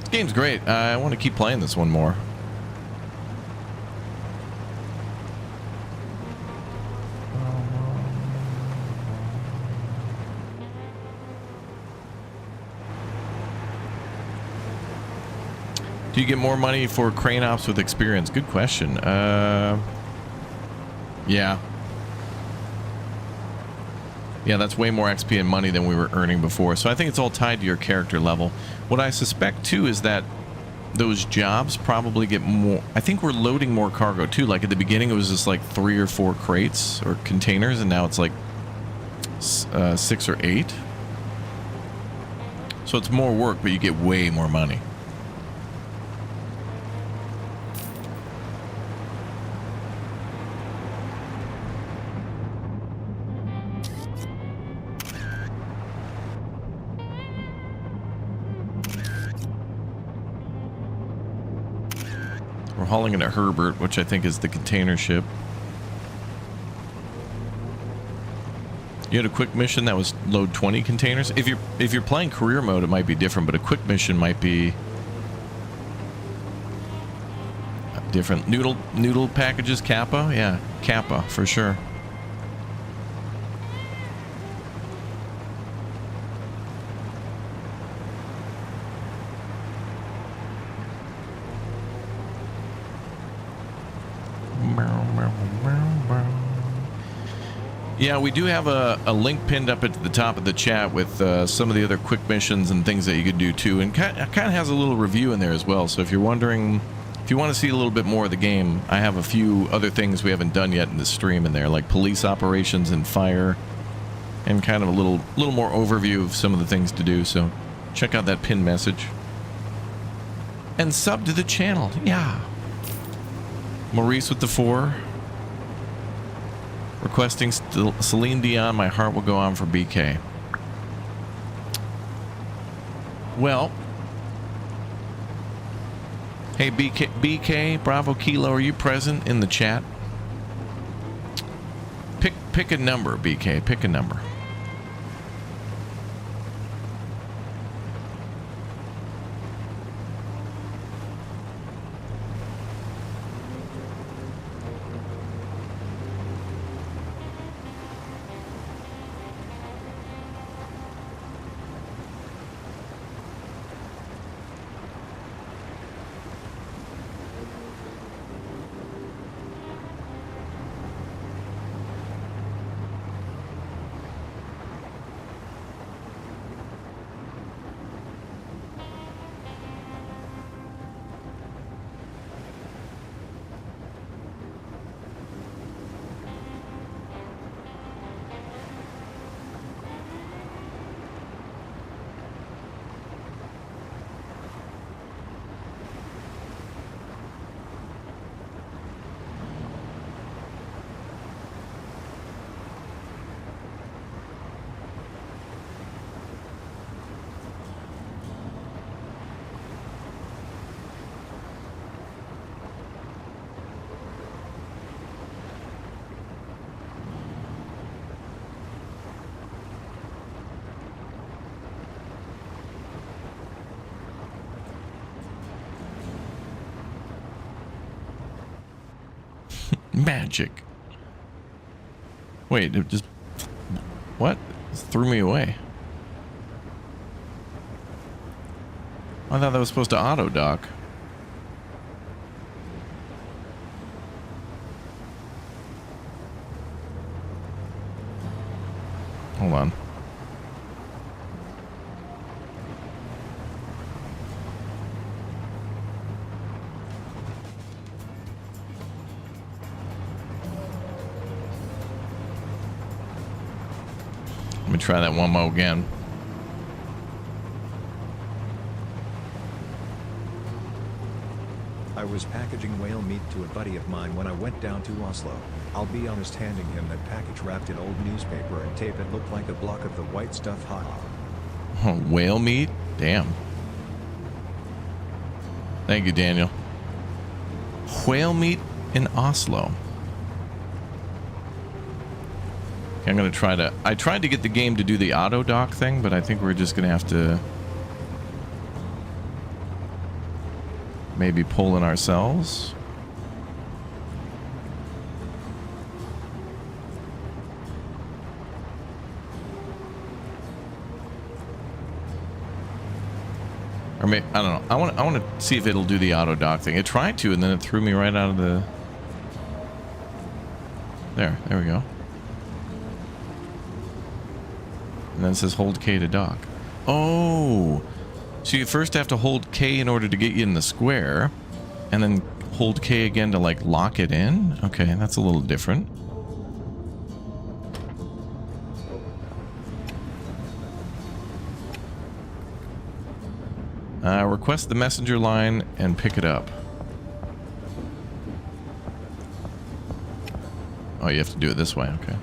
This game's great. I want to keep playing this one more. Do you get more money for crane ops with experience? Good question. Yeah. Yeah, that's way more XP and money than we were earning before. So I think it's all tied to your character level. What I suspect, too, is that those jobs probably get more. I think we're loading more cargo too. Like at the beginning, it was just like 3 or 4 crates or containers, and now it's like 6 or 8. So it's more work, but you get way more money. We're hauling into Herbert, which I think is the container ship. You had a quick mission that was load 20 containers. If you're playing career mode, it might be different, but a quick mission might be different. Noodle packages, Kappa, yeah, Kappa for sure. Yeah, we do have a link pinned up at the top of the chat with some of the other quick missions and things that you could do too, and kind of has a little review in there as well. So if you're wondering, if you want to see a little bit more of the game, I have a few other things we haven't done yet in the stream in there, like police operations and fire, and kind of a little more overview of some of the things to do. So check out that pinned message and sub to the channel. Yeah, Maurice with the 4. Requesting Celine Dion, My Heart Will Go On for BK. Well, hey BK, Bravo Kilo, are you present in the chat? Pick a number, BK. Pick a number. Magic. Wait, it just... What? It threw me away. I thought that was supposed to auto dock. Hold on. Let me try that one more again. I was packaging whale meat to a buddy of mine when I went down to Oslo. I'll be honest, handing him that package wrapped in old newspaper and tape, it looked like a block of the white stuff. Oh, whale meat? Damn. Thank you, Daniel. Whale meat in Oslo. Okay, I'm gonna try to... I tried to get the game to do the auto dock thing, but I think we're just gonna have to... maybe pull in ourselves. Or maybe, I don't know. I want to see if it'll do the auto dock thing. It tried to, and then it threw me right out of the... There we go. And then it says hold K to dock. Oh, So you first have to hold K in order to get you in the square, and then hold K again to like lock it in. Okay, that's a little different. Request the messenger line and pick it up. Oh, you have to do it this way. Okay.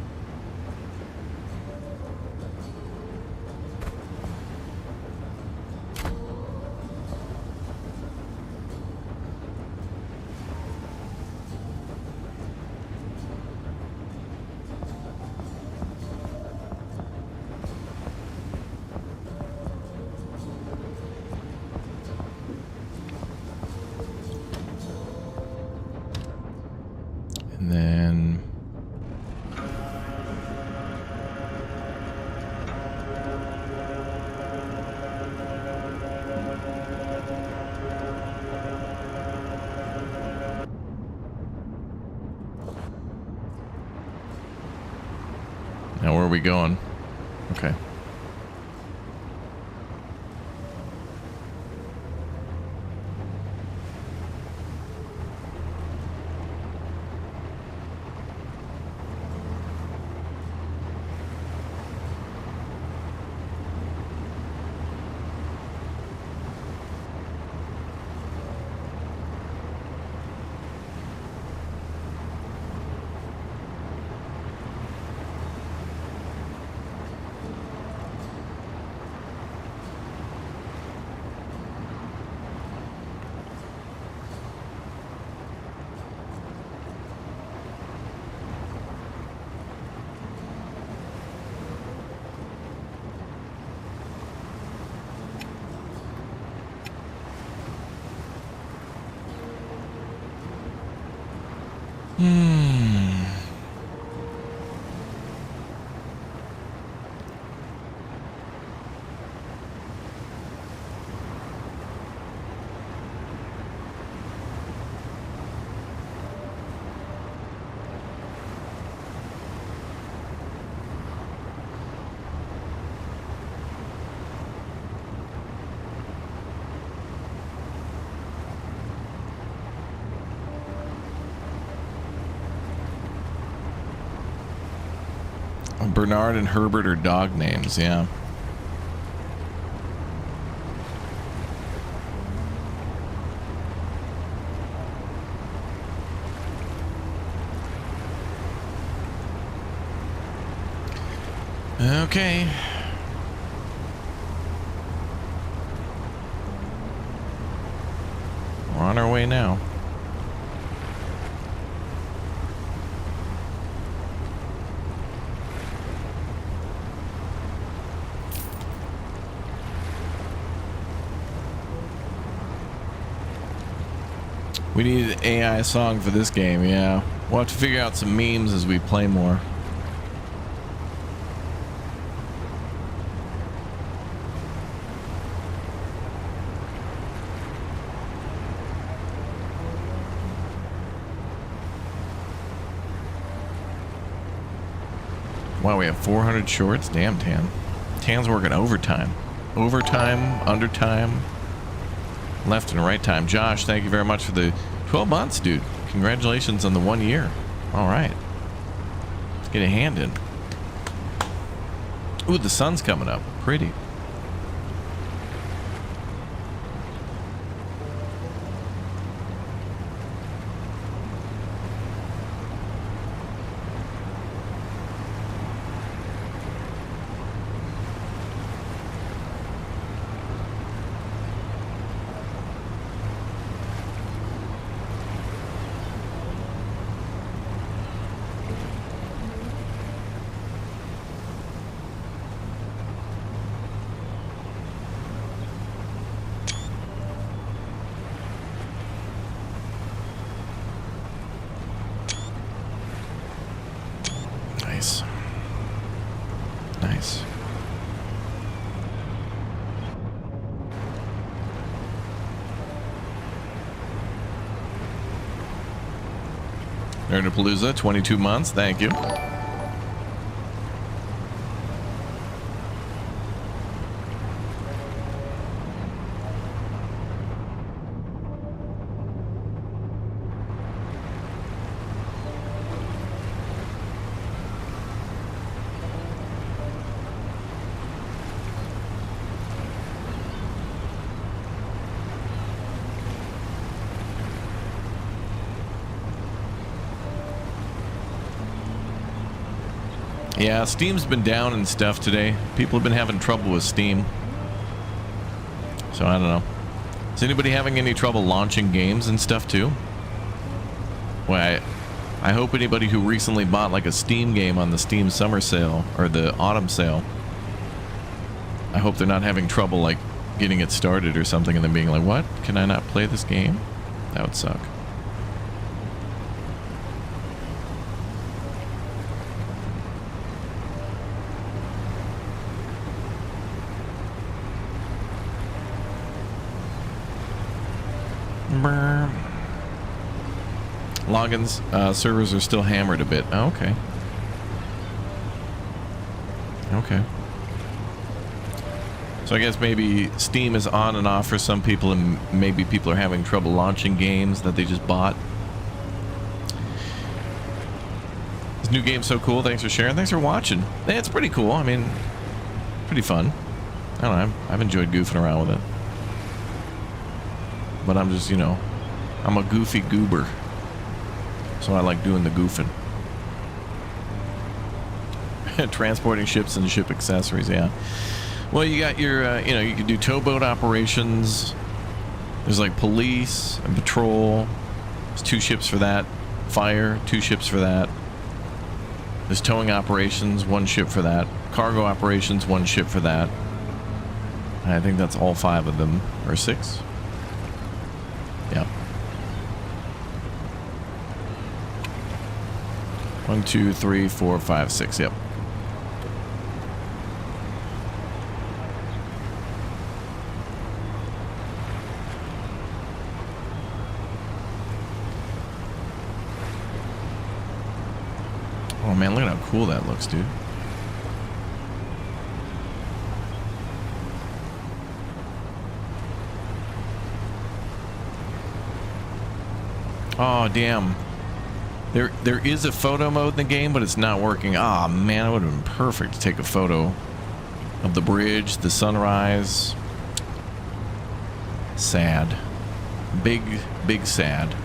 And then now where are we going? Okay. Bernard and Herbert are dog names, yeah. Okay. We're on our way now. We need an AI song for this game, yeah. We'll have to figure out some memes as we play more. Wow, we have 400 shorts? Damn, Tan. Tan's working overtime. Overtime, undertime, left and right time. Josh, thank you very much for the 12 months, dude. Congratulations on the 1 year. All right. Let's get a hand in. Ooh, the sun's coming up. Pretty. Nice. Nerdapalooza, 22 months. Thank you. Yeah, Steam's been down and stuff today. People have been having trouble with Steam. So I don't know. Is anybody having any trouble launching games and stuff too? Well, I hope anybody who recently bought like a Steam game on the Steam summer sale or the autumn sale, I hope they're not having trouble like getting it started or something and then being like, what? Can I not play this game? That would suck. Logins, servers are still hammered a bit. Oh, okay. Okay. So I guess maybe Steam is on and off for some people, and maybe people are having trouble launching games that they just bought. This new game's so cool. Thanks for sharing. Thanks for watching. Yeah, it's pretty cool. I mean, pretty fun. I don't know. I've enjoyed goofing around with it. But I'm just, you know, I'm a goofy goober. So I like doing the goofing. Transporting ships and ship accessories, yeah. Well, you got your, you know, you can do towboat operations. There's like police and patrol. There's 2 ships for that. Fire, 2 ships for that. There's towing operations, 1 ship for that. Cargo operations, 1 ship for that. I think that's all 5 of them. Or 6. Yeah. 1, 2, 3, 4, 5, 6. Yep. Oh man, look at how cool that looks, dude. Oh damn. There is a photo mode in the game, but it's not working. Ah, man, it would have been perfect to take a photo of the bridge, the sunrise. Sad. Big sad.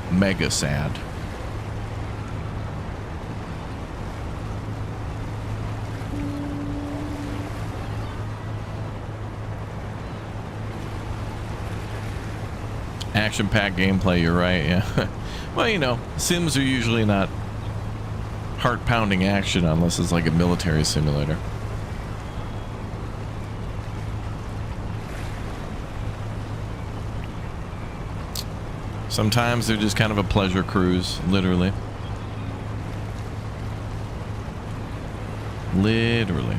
Mega sad. Action-packed gameplay, you're right, yeah. Well, you know, Sims are usually not heart-pounding action unless it's like a military simulator. Sometimes they're just kind of a pleasure cruise, literally. Literally.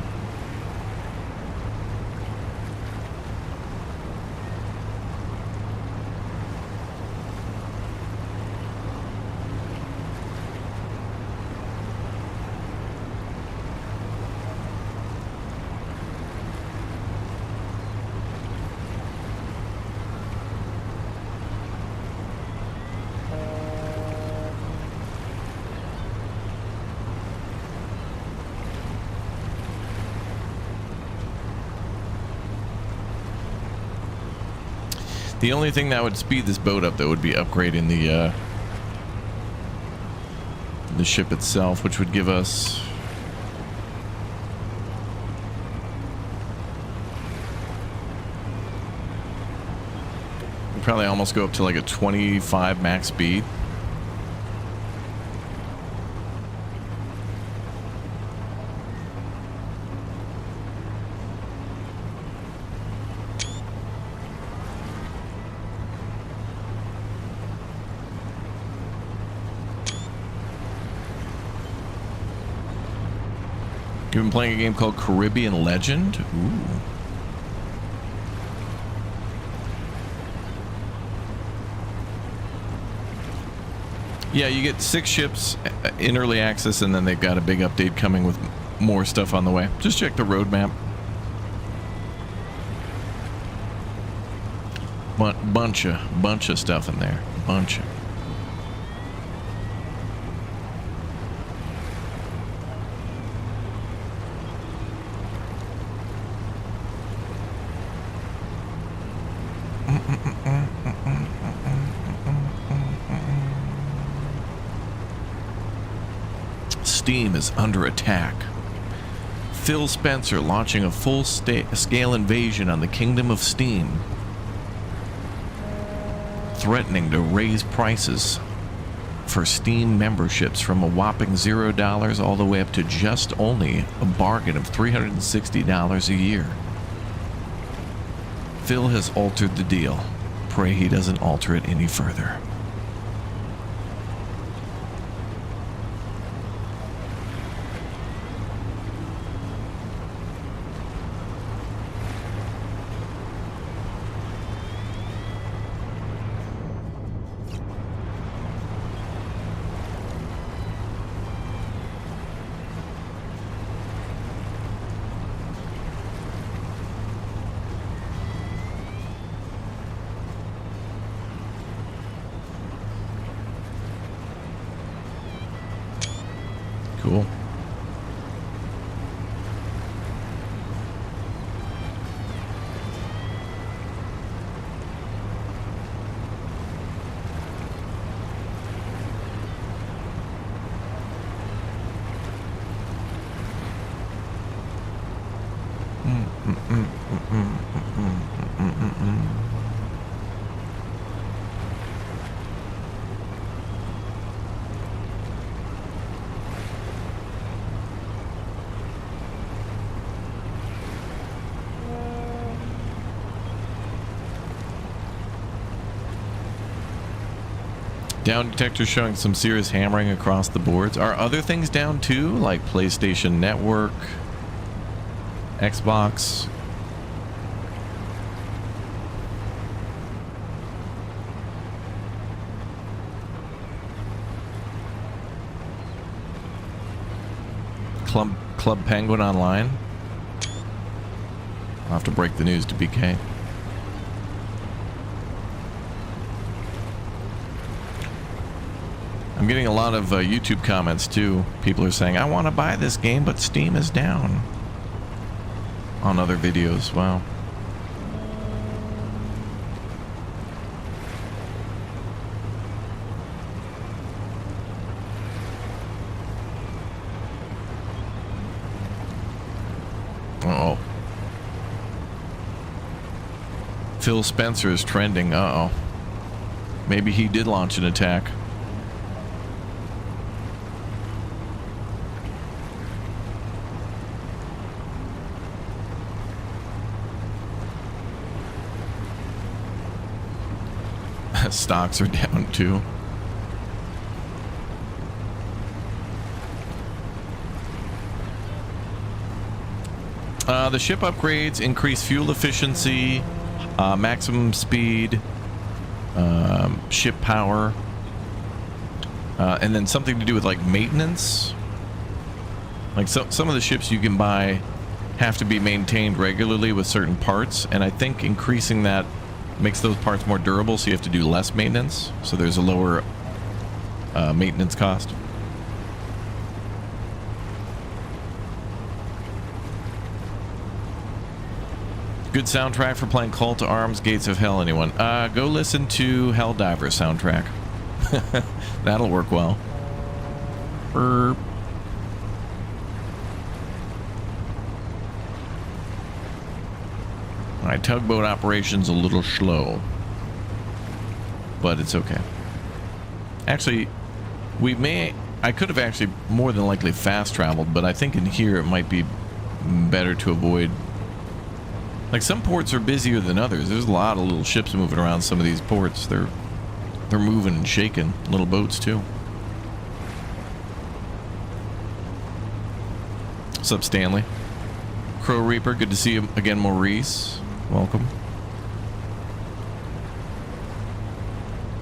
The only thing that would speed this boat up, though, would be upgrading the ship itself, which would give us... we'd probably almost go up to like a 25 max speed. You've been playing a game called Caribbean Legend? Ooh. Yeah, you get 6 ships in early access, and then they've got a big update coming with more stuff on the way. Just check the roadmap. Bunch of stuff in there. Bunch of. Steam is under attack. Phil Spencer launching a full-scale invasion on the Kingdom of Steam, threatening to raise prices for Steam memberships from a whopping $0 all the way up to just only a bargain of $360 a year. Phil has altered the deal. Pray he doesn't alter it any further. Cool. Down detector showing some serious hammering across the boards. Are other things down too, like PlayStation Network, Xbox? Club Penguin Online? I'll have to break the news to BK. I'm getting a lot of YouTube comments too. People are saying, I want to buy this game, but Steam is down. On other videos. Wow. Uh-oh. Phil Spencer is trending. Uh-oh. Maybe he did launch an attack. Stocks are down too. The ship upgrades increase fuel efficiency, maximum speed, ship power, and then something to do with like maintenance. Like some of the ships you can buy have to be maintained regularly with certain parts, and I think increasing that makes those parts more durable, so you have to do less maintenance, so there's a lower maintenance cost. Good soundtrack for playing Call to Arms, Gates of Hell, anyone? Go listen to Helldiver soundtrack. That'll work well. Burp. Alright, tugboat operation's a little slow, but it's okay. Actually, I could have actually more than likely fast traveled, but I think in here it might be better to avoid. Like, some ports are busier than others. There's a lot of little ships moving around some of these ports. They're moving and shaking. Little boats too. What's up, Stanley? Crow Reaper, good to see you again, Maurice. Welcome.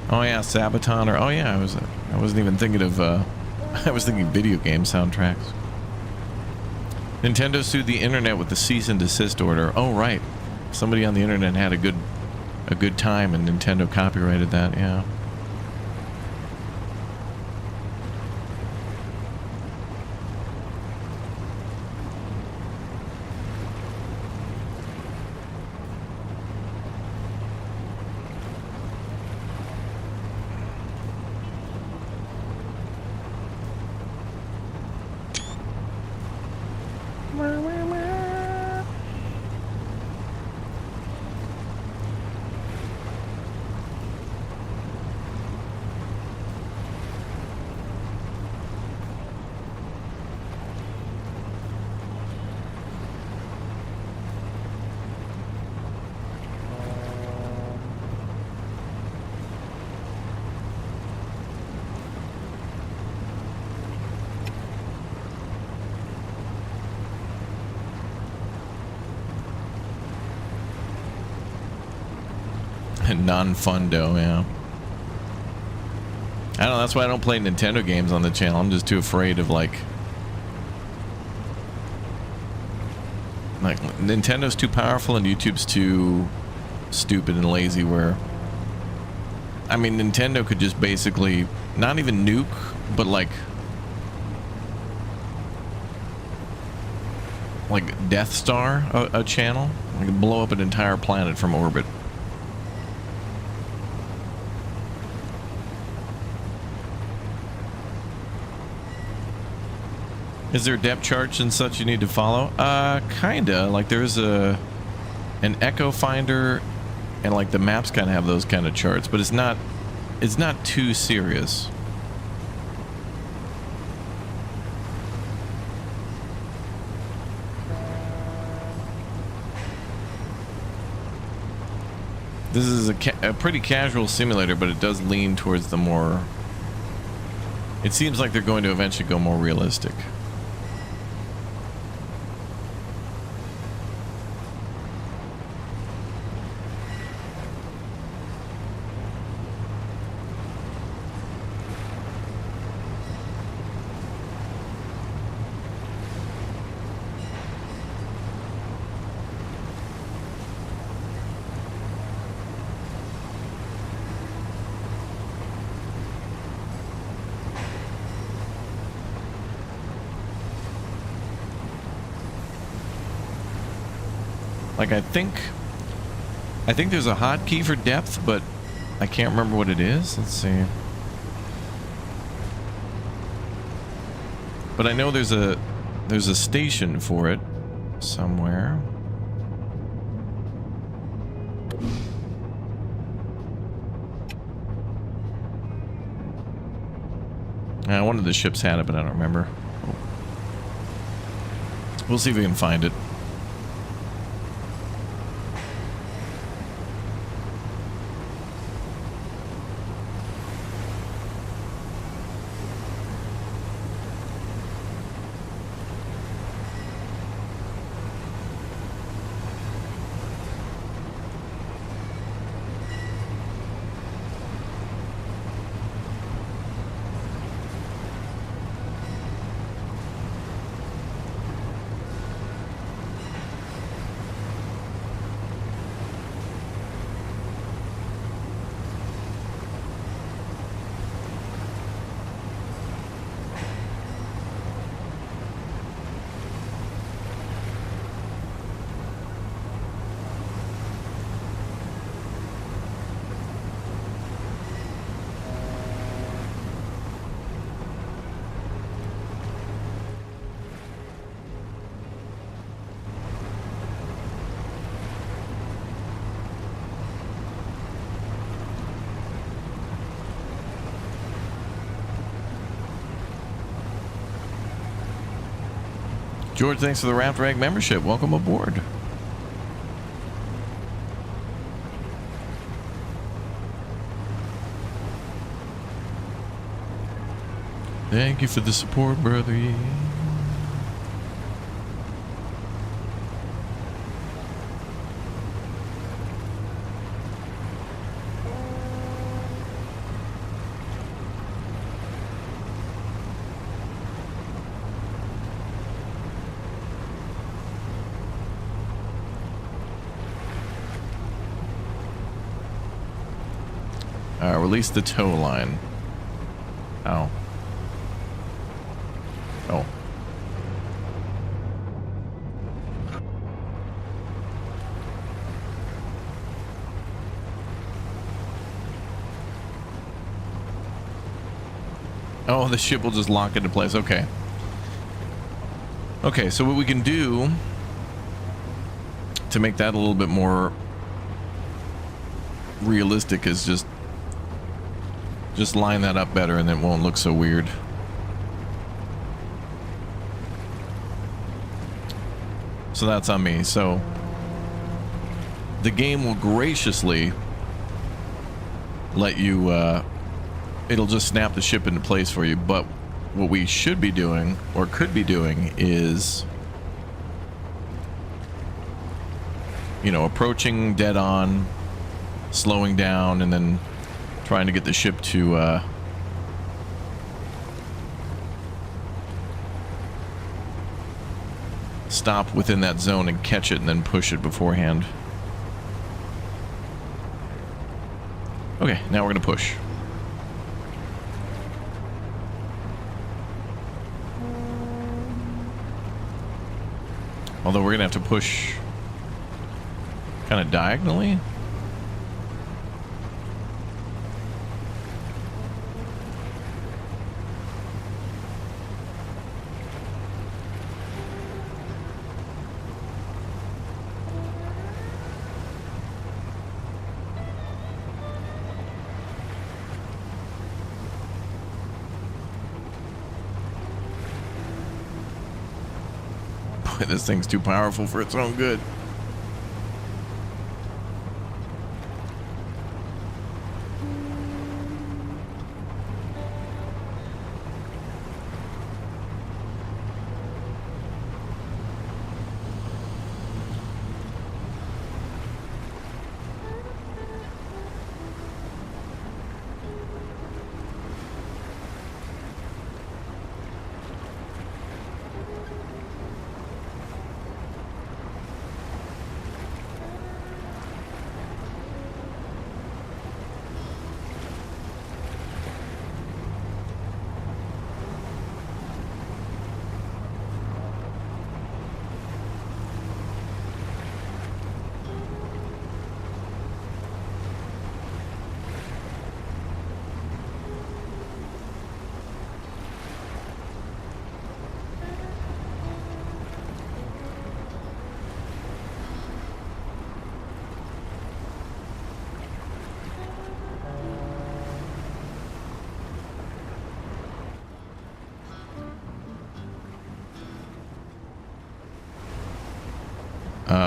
Oh yeah, Sabaton, or oh yeah, I wasn't even thinking of I was thinking video game soundtracks. Nintendo sued the internet with the cease and desist order. Oh right. Somebody on the internet had a good time and Nintendo copyrighted that, yeah. Non-fundo, yeah. I don't know, that's why I don't play Nintendo games on the channel. I'm just too afraid of like Nintendo's too powerful and YouTube's too stupid and lazy, where I mean Nintendo could just basically not even nuke, but like Death Star a channel, like blow up an entire planet from orbit. Is there depth charts and such you need to follow? Kinda. Like there's an echo finder, and like the maps kind of have those kind of charts, but it's not too serious. This is a pretty casual simulator, but it does lean towards the more... It seems like they're going to eventually go more realistic. Like I think there's a hotkey for depth, but I can't remember what it is. Let's see. But I know there's a station for it somewhere. One of the ships had it, but I don't remember. We'll see if we can find it. George, thanks for the Raft Rag membership. Welcome aboard. Thank you for the support, brother. Yeah. Release the tow line. Oh. Oh. Oh, the ship will just lock into place. Okay. Okay, so what we can do to make that a little bit more realistic is just line that up better, and it won't look so weird. So that's on me. So the game will graciously let you it'll just snap the ship into place for you, but what we should be doing, or could be doing, is, you know, approaching dead on, slowing down and then trying to get the ship to stop within that zone and catch it and then push it beforehand. Okay, now we're gonna push. Although we're gonna have to push kind of diagonally. Boy, this thing's too powerful for its own good.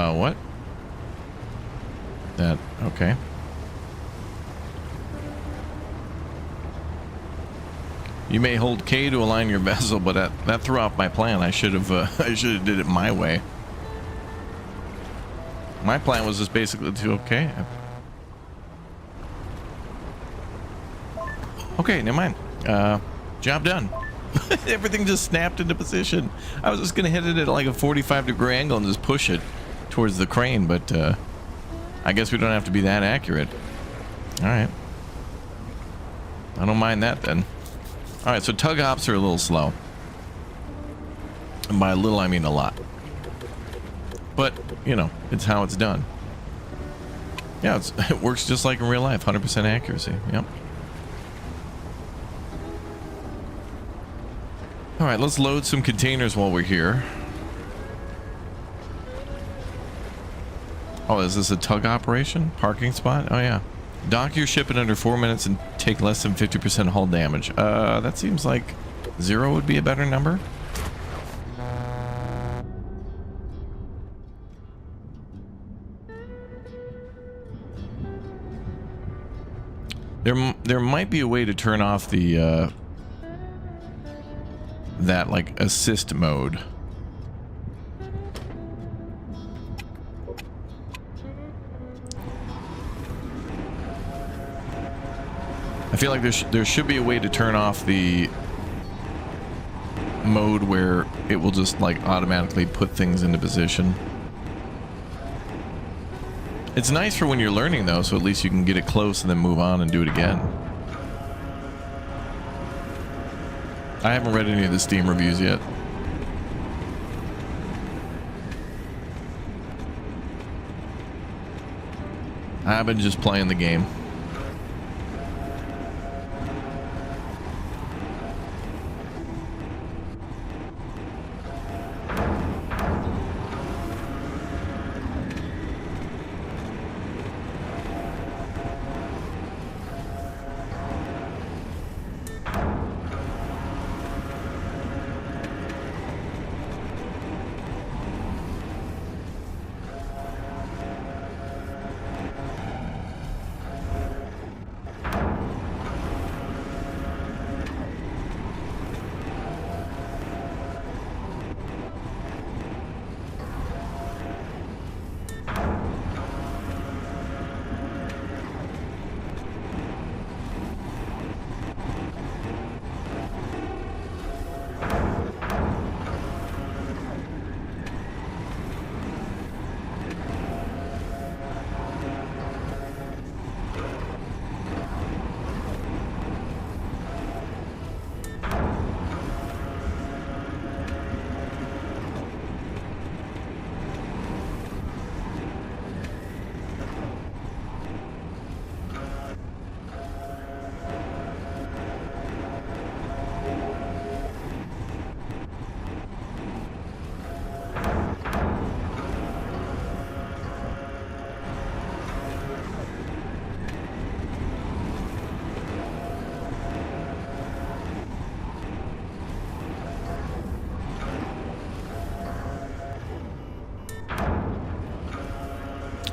What? That, okay. You may hold K to align your vessel, but that threw off my plan. I should have did it my way. My plan was just basically to, okay. Okay, never mind. Job done. Everything just snapped into position. I was just gonna hit it at like a 45-degree angle and just push it towards the crane, but I guess we don't have to be that accurate. All right. I don't mind that then. All right, so tug hops are a little slow. And by a little, I mean a lot. But, you know, it's how it's done. Yeah, it works just like in real life, 100% accuracy. Yep. All right, let's load some containers while we're here. Oh, is this a tug operation? Parking spot? Oh, yeah. Dock your ship in under 4 minutes and take less than 50% hull damage. That seems like 0 would be a better number. There might be a way to turn off the that like assist mode. I feel like there should be a way to turn off the mode where it will just like automatically put things into position. It's nice for when you're learning though, so at least you can get it close and then move on and do it again. I haven't read any of the Steam reviews yet. I've been just playing the game.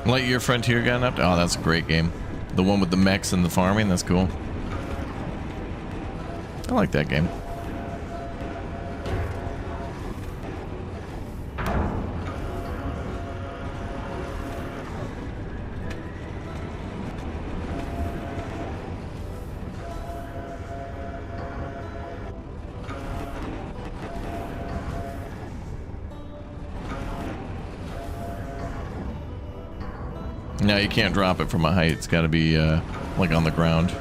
Lightyear Frontier got an update. Oh, that's a great game. The one with the mechs and the farming. That's cool. I like that game. No, you can't drop it from a height. It's got to be like on the ground.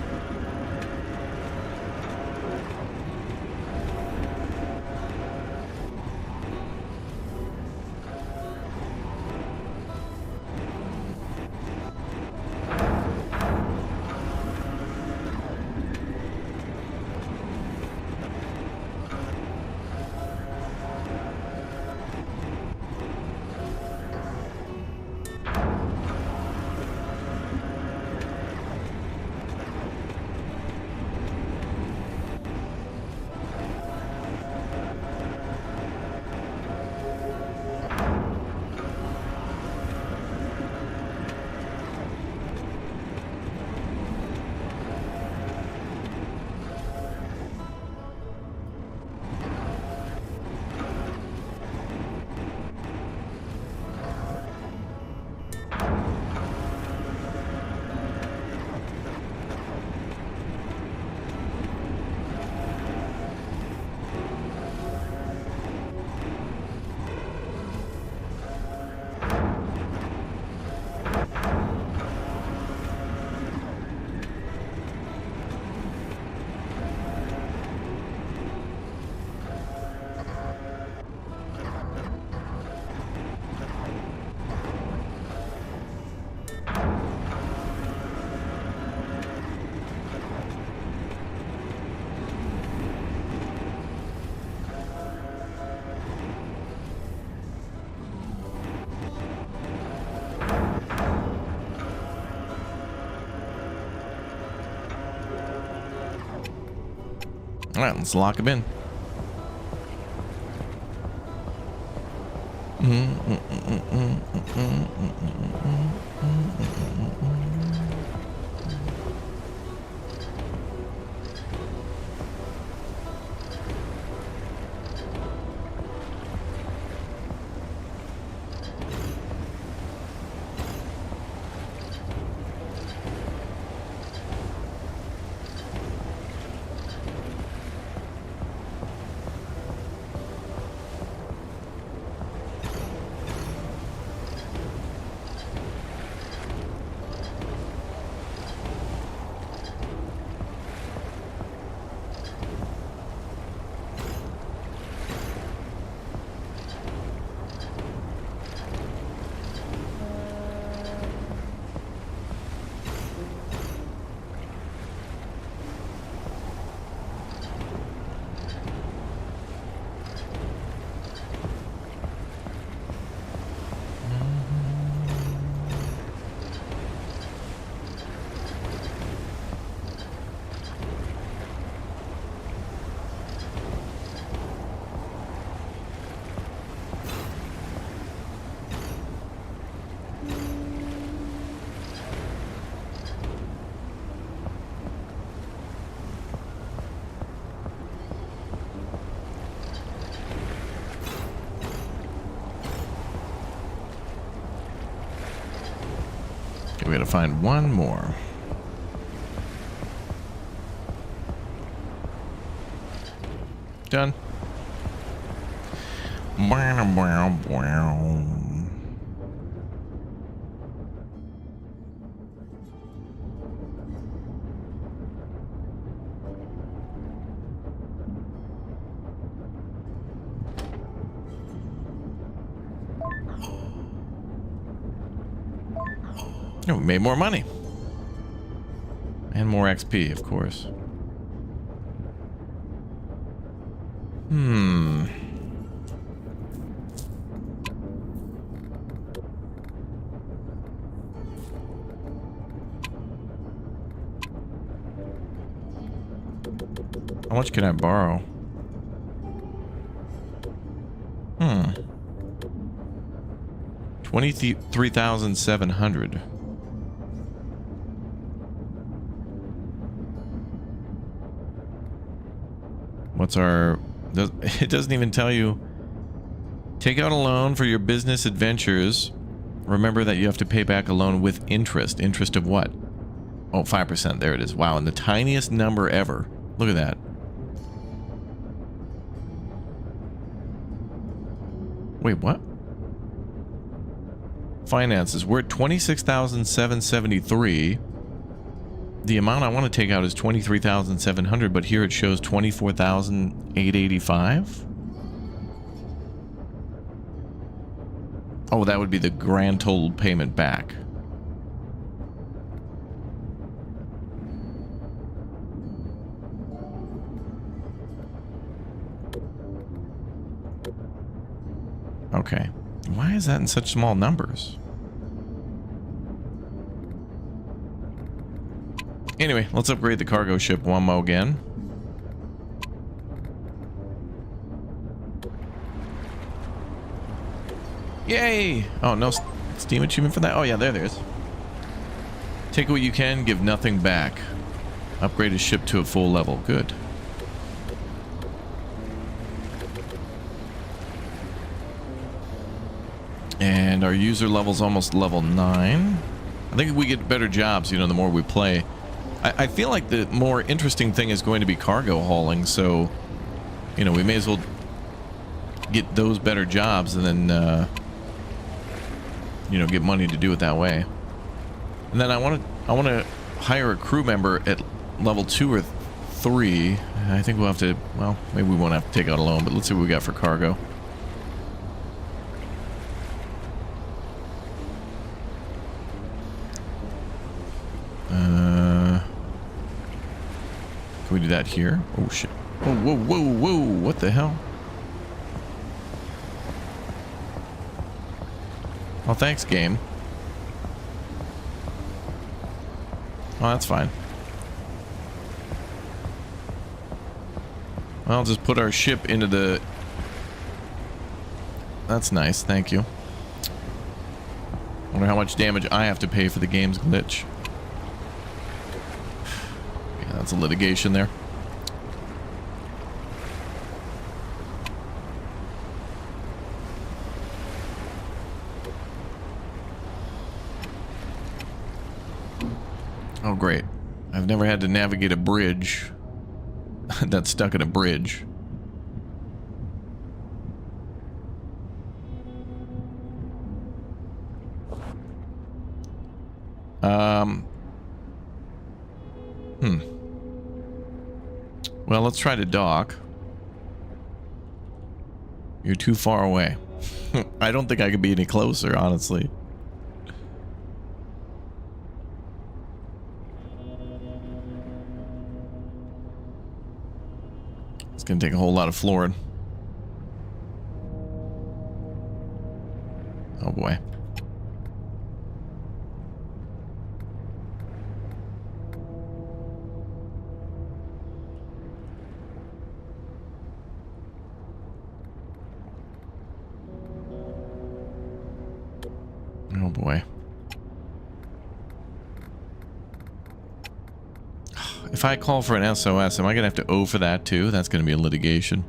All right, let's lock him in. We gotta find one more. Done. Oh, we made more money. And more XP, of course. How much can I borrow? 12 23,700. What's our... It doesn't even tell you. Take out a loan for your business adventures. Remember that you have to pay back a loan with interest. Interest of what? Oh, 5%. There it is. Wow, and the tiniest number ever. Look at that. Wait, what? Finances. We're at 26,773. The amount I want to take out is 23,700, but here it shows 24,885. Oh, that would be the grand total payment back. Okay. Why is that in such small numbers? Anyway, let's upgrade the cargo ship one more again. Yay! Oh, no Steam achievement for that? Oh, yeah, there is. Take what you can, give nothing back. Upgrade a ship to a full level. Good. And our user level's almost level 9. I think we get better jobs, you know, the more we play. I feel like the more interesting thing is going to be cargo hauling, so, you know, we may as well get those better jobs and then, you know, get money to do it that way. And then I want to hire a crew member at level 2 or 3. I think we'll have to, well, maybe we won't have to take out a loan, but let's see what we got for cargo. Can we do that here? Oh shit. Oh, whoa, whoa, whoa, what the hell? Oh, thanks, game. Oh, that's fine. I'll just put our ship into the... That's nice, thank you. Wonder how much damage I have to pay for the game's glitch. Yeah, that's a litigation there. Oh, great. I've never had to navigate a bridge that's stuck in a bridge. Well, let's try to dock. You're too far away. I don't think I could be any closer, honestly. It's gonna take a whole lot of flooring. Oh boy. Oh boy. If I call for an SOS, am I gonna have to owe for that too? That's gonna be a litigation.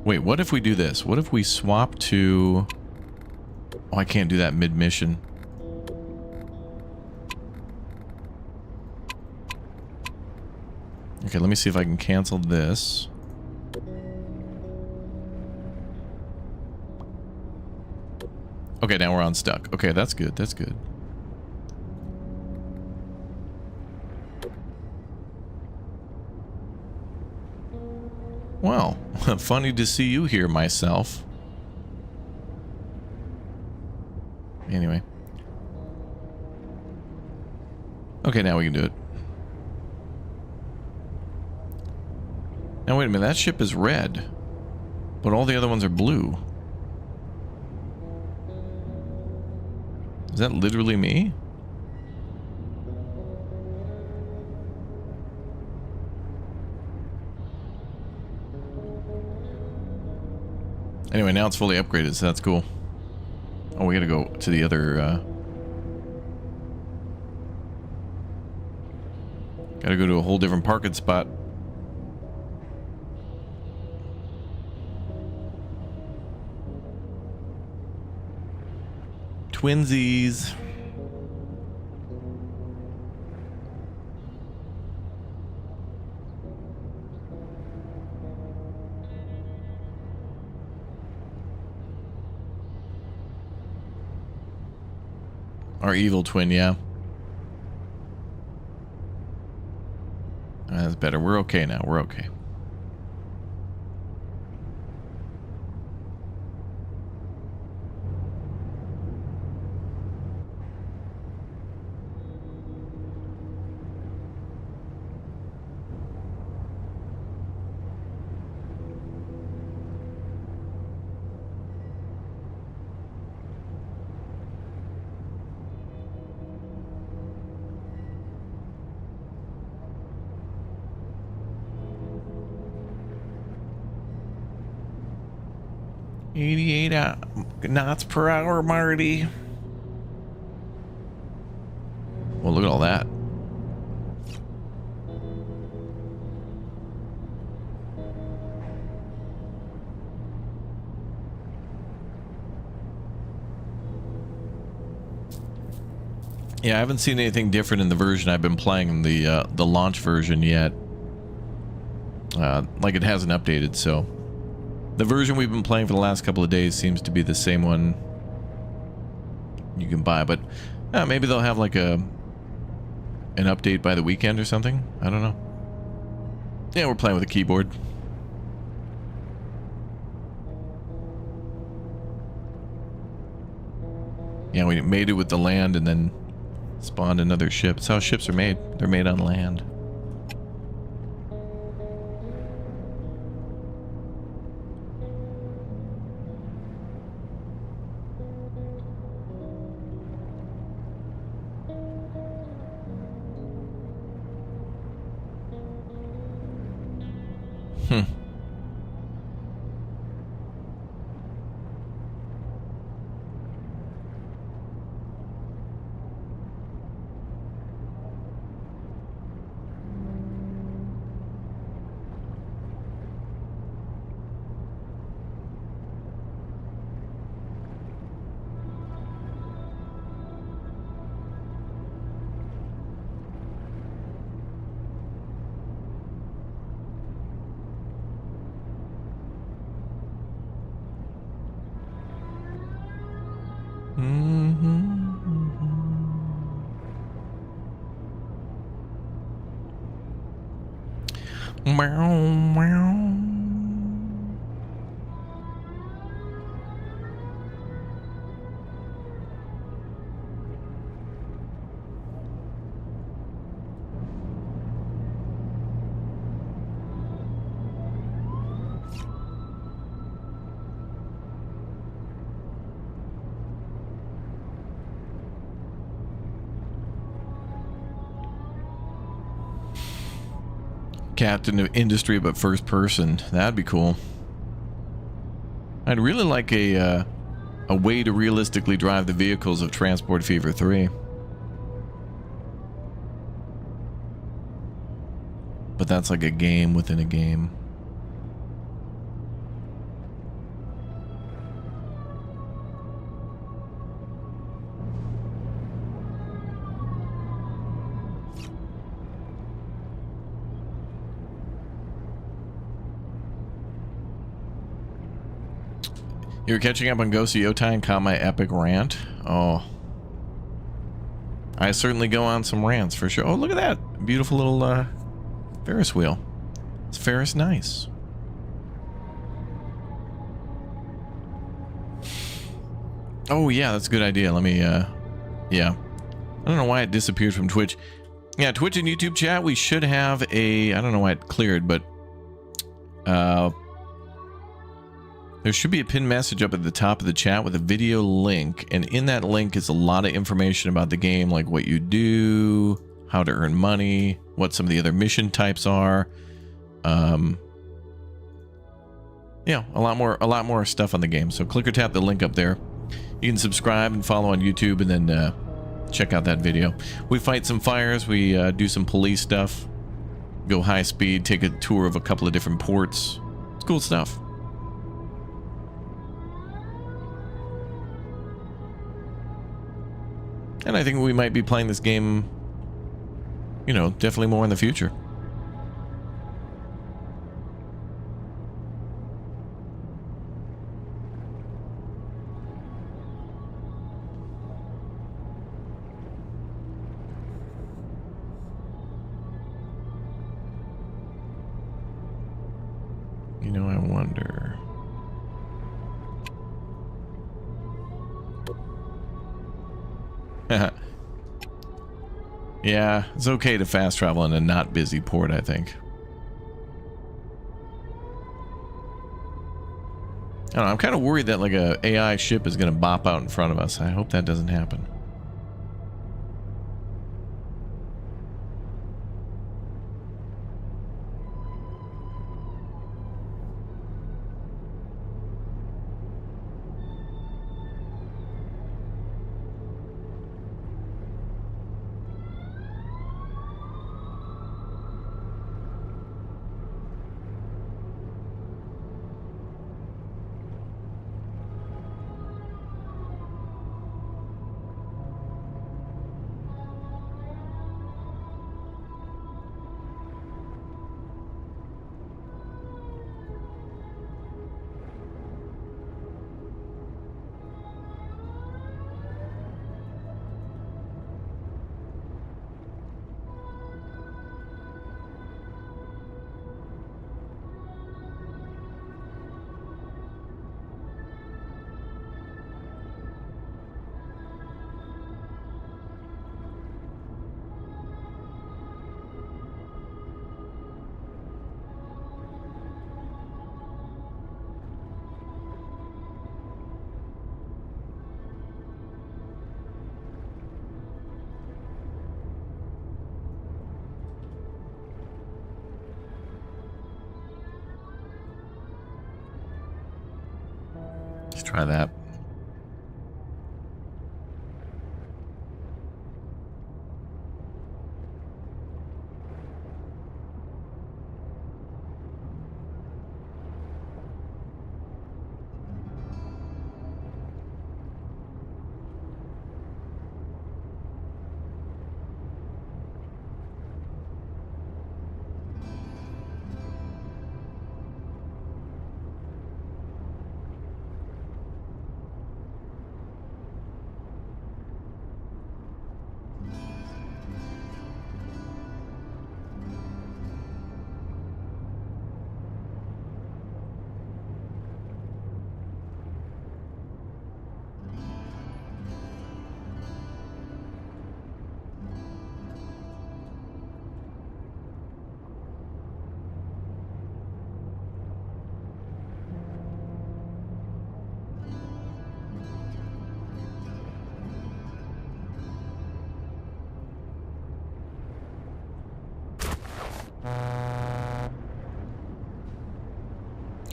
Wait, what if we do this? What if we swap to... Oh, I can't do that mid-mission. Okay, let me see if I can cancel this. Okay, now we're unstuck. Okay, that's good. That's good. Well, funny to see you here, myself. Anyway. Okay, now we can do it. Now, wait a minute. That ship is red, but all the other ones are blue. Is that literally me? Anyway, now it's fully upgraded, so that's cool. Oh, we gotta go to the other, gotta go to a whole different parking spot. Twinsies. Our evil twin, yeah. That's better. We're okay now. We're okay. Knots per hour, Marty. Well, look at all that. Yeah, I haven't seen anything different in the version I've been playing, the launch version yet. Like it hasn't updated, so the version we've been playing for the last couple of days seems to be the same one you can buy, but maybe they'll have like an update by the weekend or something. I don't know. Yeah, we're playing with a keyboard. Yeah, we made it with the land and then spawned another ship. That's how ships are made. They're made on land. Captain of industry, but first person. That'd be cool. I'd really like a way to realistically drive the vehicles of Transport Fever 3. But that's like a game within a game. You were catching up on Ghost of Yotai and caught my epic rant? Oh. I certainly go on some rants for sure. Oh, look at that. Beautiful little Ferris wheel. It's Ferris nice. Oh, yeah, that's a good idea. Let me, yeah. I don't know why it disappeared from Twitch. Yeah, Twitch and YouTube chat, we should have a... I don't know why it cleared, but... there should be a pinned message up at the top of the chat with a video link, and in that link is a lot of information about the game, like what you do, how to earn money, what some of the other mission types are. yeah, a lot more stuff on the game. So click or tap the link up there. You can subscribe and follow on YouTube, and then check out that video. We fight some fires. We do some police stuff. Go high speed. Take a tour of a couple of different ports. It's cool stuff. And I think we might be playing this game, you know, definitely more in the future. You know, I wonder. Yeah, it's okay to fast travel in a not busy port, I think. I don't know, I'm kind of worried that like a AI ship is going to bop out in front of us. I hope that doesn't happen. Let's try that.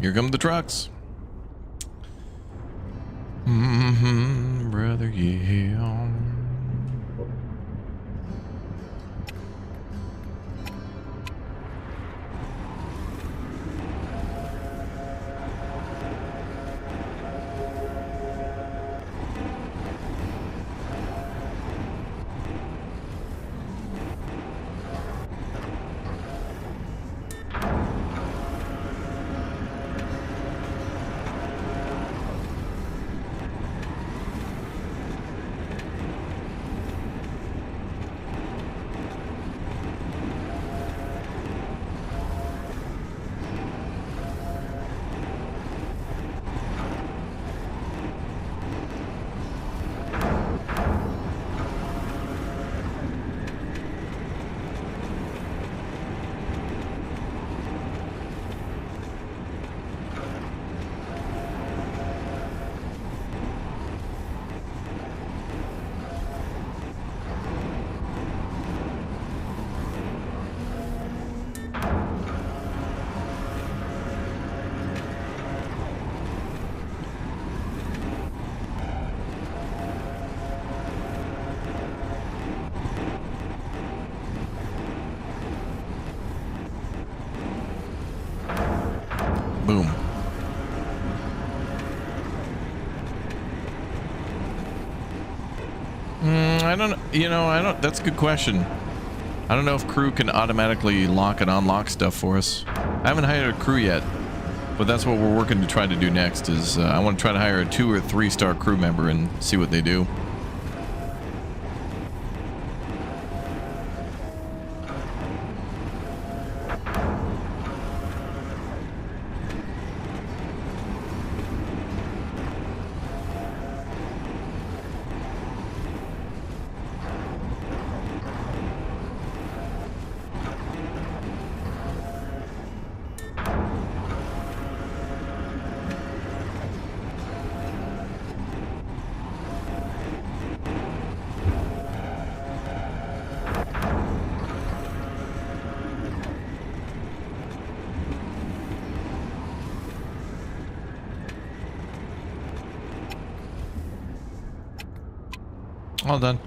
Here come the trucks. Brother, yeah. I don't, that's a good question. I don't know if crew can automatically lock and unlock stuff for us. I haven't hired a crew yet, but that's what we're working to try to do next is I want to try to hire a 2 or 3 star crew member and see what they do. All done.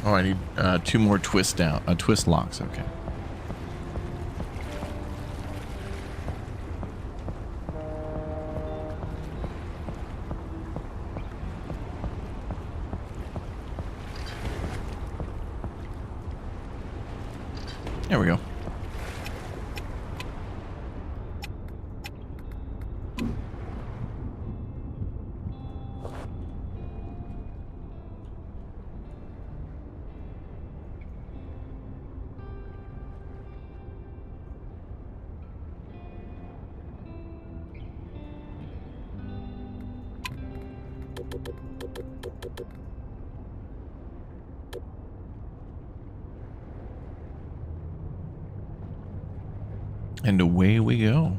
Oh, I need 2 more twist locks. Okay. There we go. And away we go.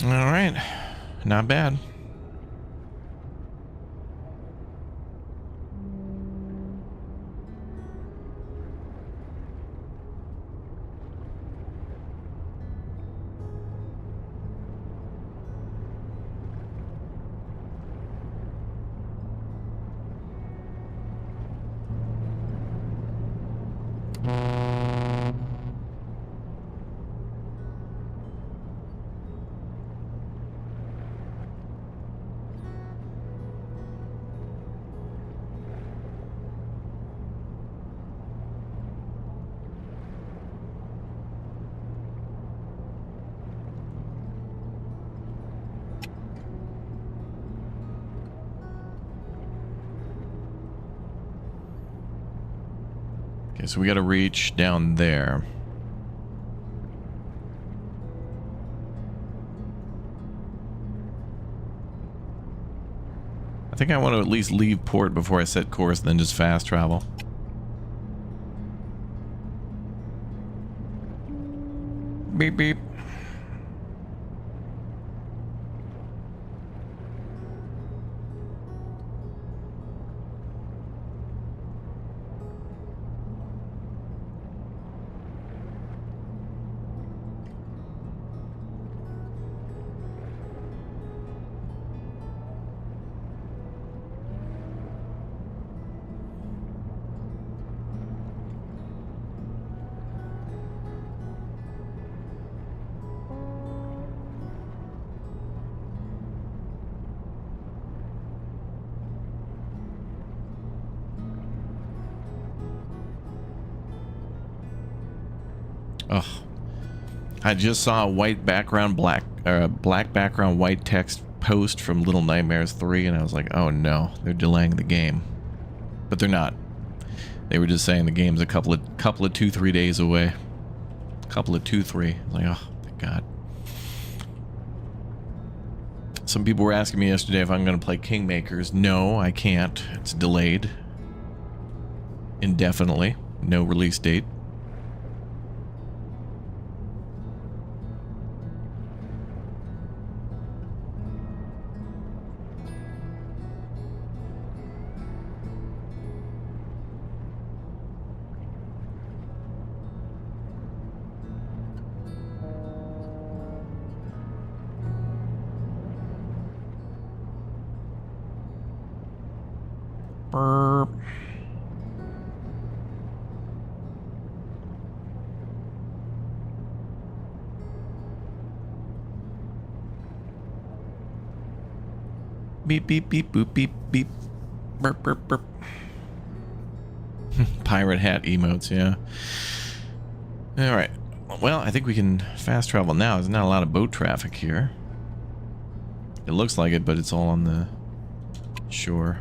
All right, not bad. Okay, so we got to reach down there. I think I want to at least leave port before I set course, then just fast travel. Beep beep. Oh, I just saw a white background, black background, white text post from Little Nightmares 3, and I was like, oh no, they're delaying the game. But they're not. They were just saying the game's a couple of 2-3 days away. Couple of 2-3. I was like, oh, thank God. Some people were asking me yesterday if I'm going to play Kingmakers. No, I can't. It's delayed. Indefinitely. No release date. Burp. Beep, beep, beep, boop, beep, beep. Burp, burp, burp. Pirate hat emotes, yeah. Alright. Well, I think we can fast travel now. There's not a lot of boat traffic here. It looks like it, but it's all on the shore.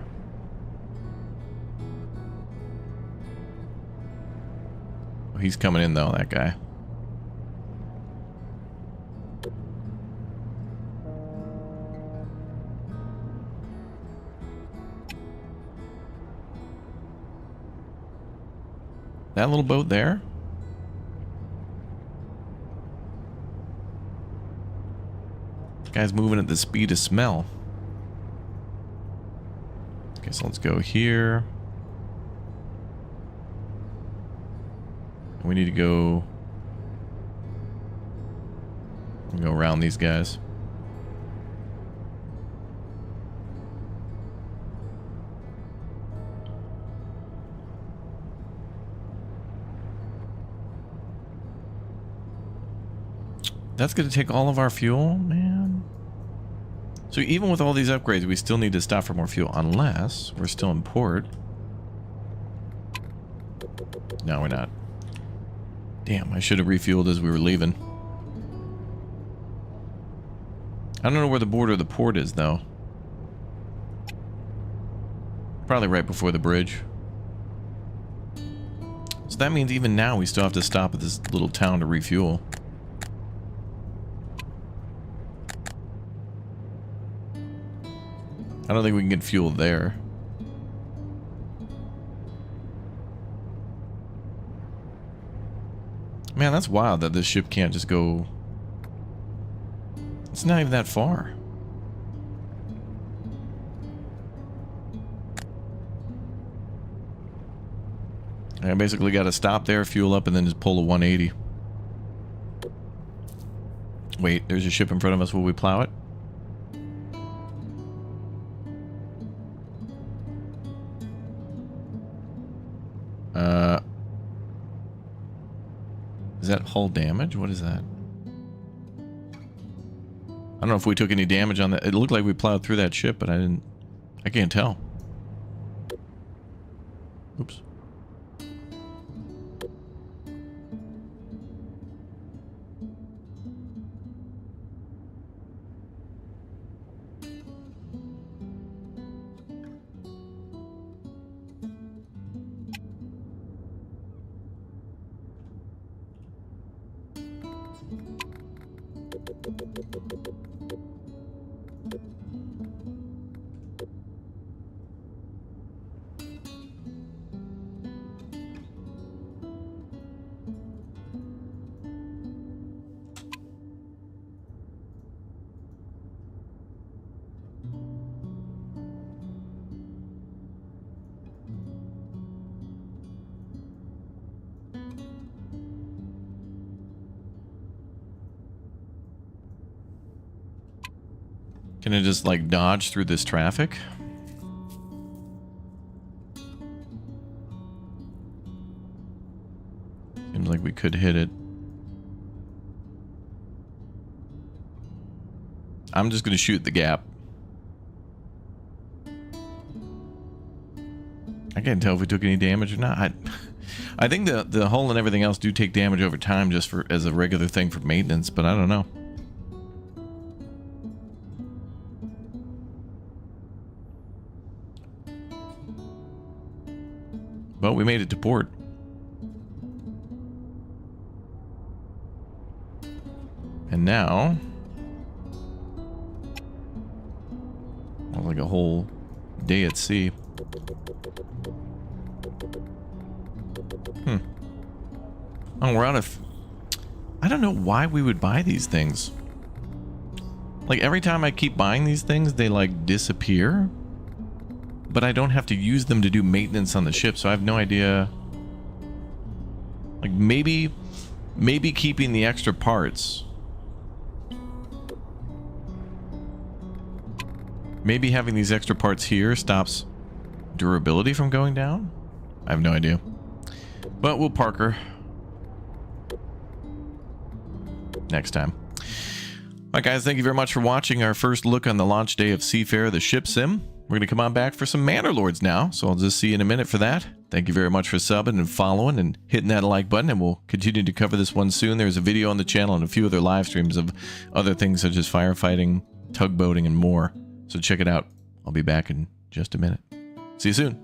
Oh, he's coming in, though, that guy. That little boat there? Guy's moving at the speed of smell. Okay, so let's go here. We need to go around these guys. That's going to take all of our fuel, man. So even with all these upgrades, we still need to stop for more fuel, unless we're still in port. No, we're not. Damn, I should have refueled as we were leaving. I don't know where the border of the port is, though. Probably right before the bridge. So that means even now we still have to stop at this little town to refuel. I don't think we can get fuel there. Man, that's wild that this ship can't just go... It's not even that far. I basically got to stop there, fuel up, and then just pull a 180. Wait, there's a ship in front of us. Will we plow it? Is that hull damage? What is that? I don't know if we took any damage on that. It looked like we plowed through that ship, but I can't tell. Oops. gonna just like dodge through this traffic. Seems like we could hit it. I'm just gonna shoot the gap. I can't tell if we took any damage or not. I think the hull and everything else do take damage over time just for as a regular thing for maintenance, but I don't know. But we made it to port. And now, like a whole day at sea. Oh, we're out of... I don't know why we would buy these things. Like, every time I keep buying these things, they, like, disappear. But I don't have to use them to do maintenance on the ship, so I have no idea... Like, maybe keeping the extra parts... Maybe having these extra parts here stops durability from going down? I have no idea. But we'll park her next time. Alright guys, thank you very much for watching our first look on the launch day of Seafarer, the ship sim. We're going to come on back for some Manor Lords now, so I'll just see you in a minute for that. Thank you very much for subbing and following and hitting that like button, and we'll continue to cover this one soon. There's a video on the channel and a few other live streams of other things such as firefighting, tugboating, and more. So check it out. I'll be back in just a minute. See you soon.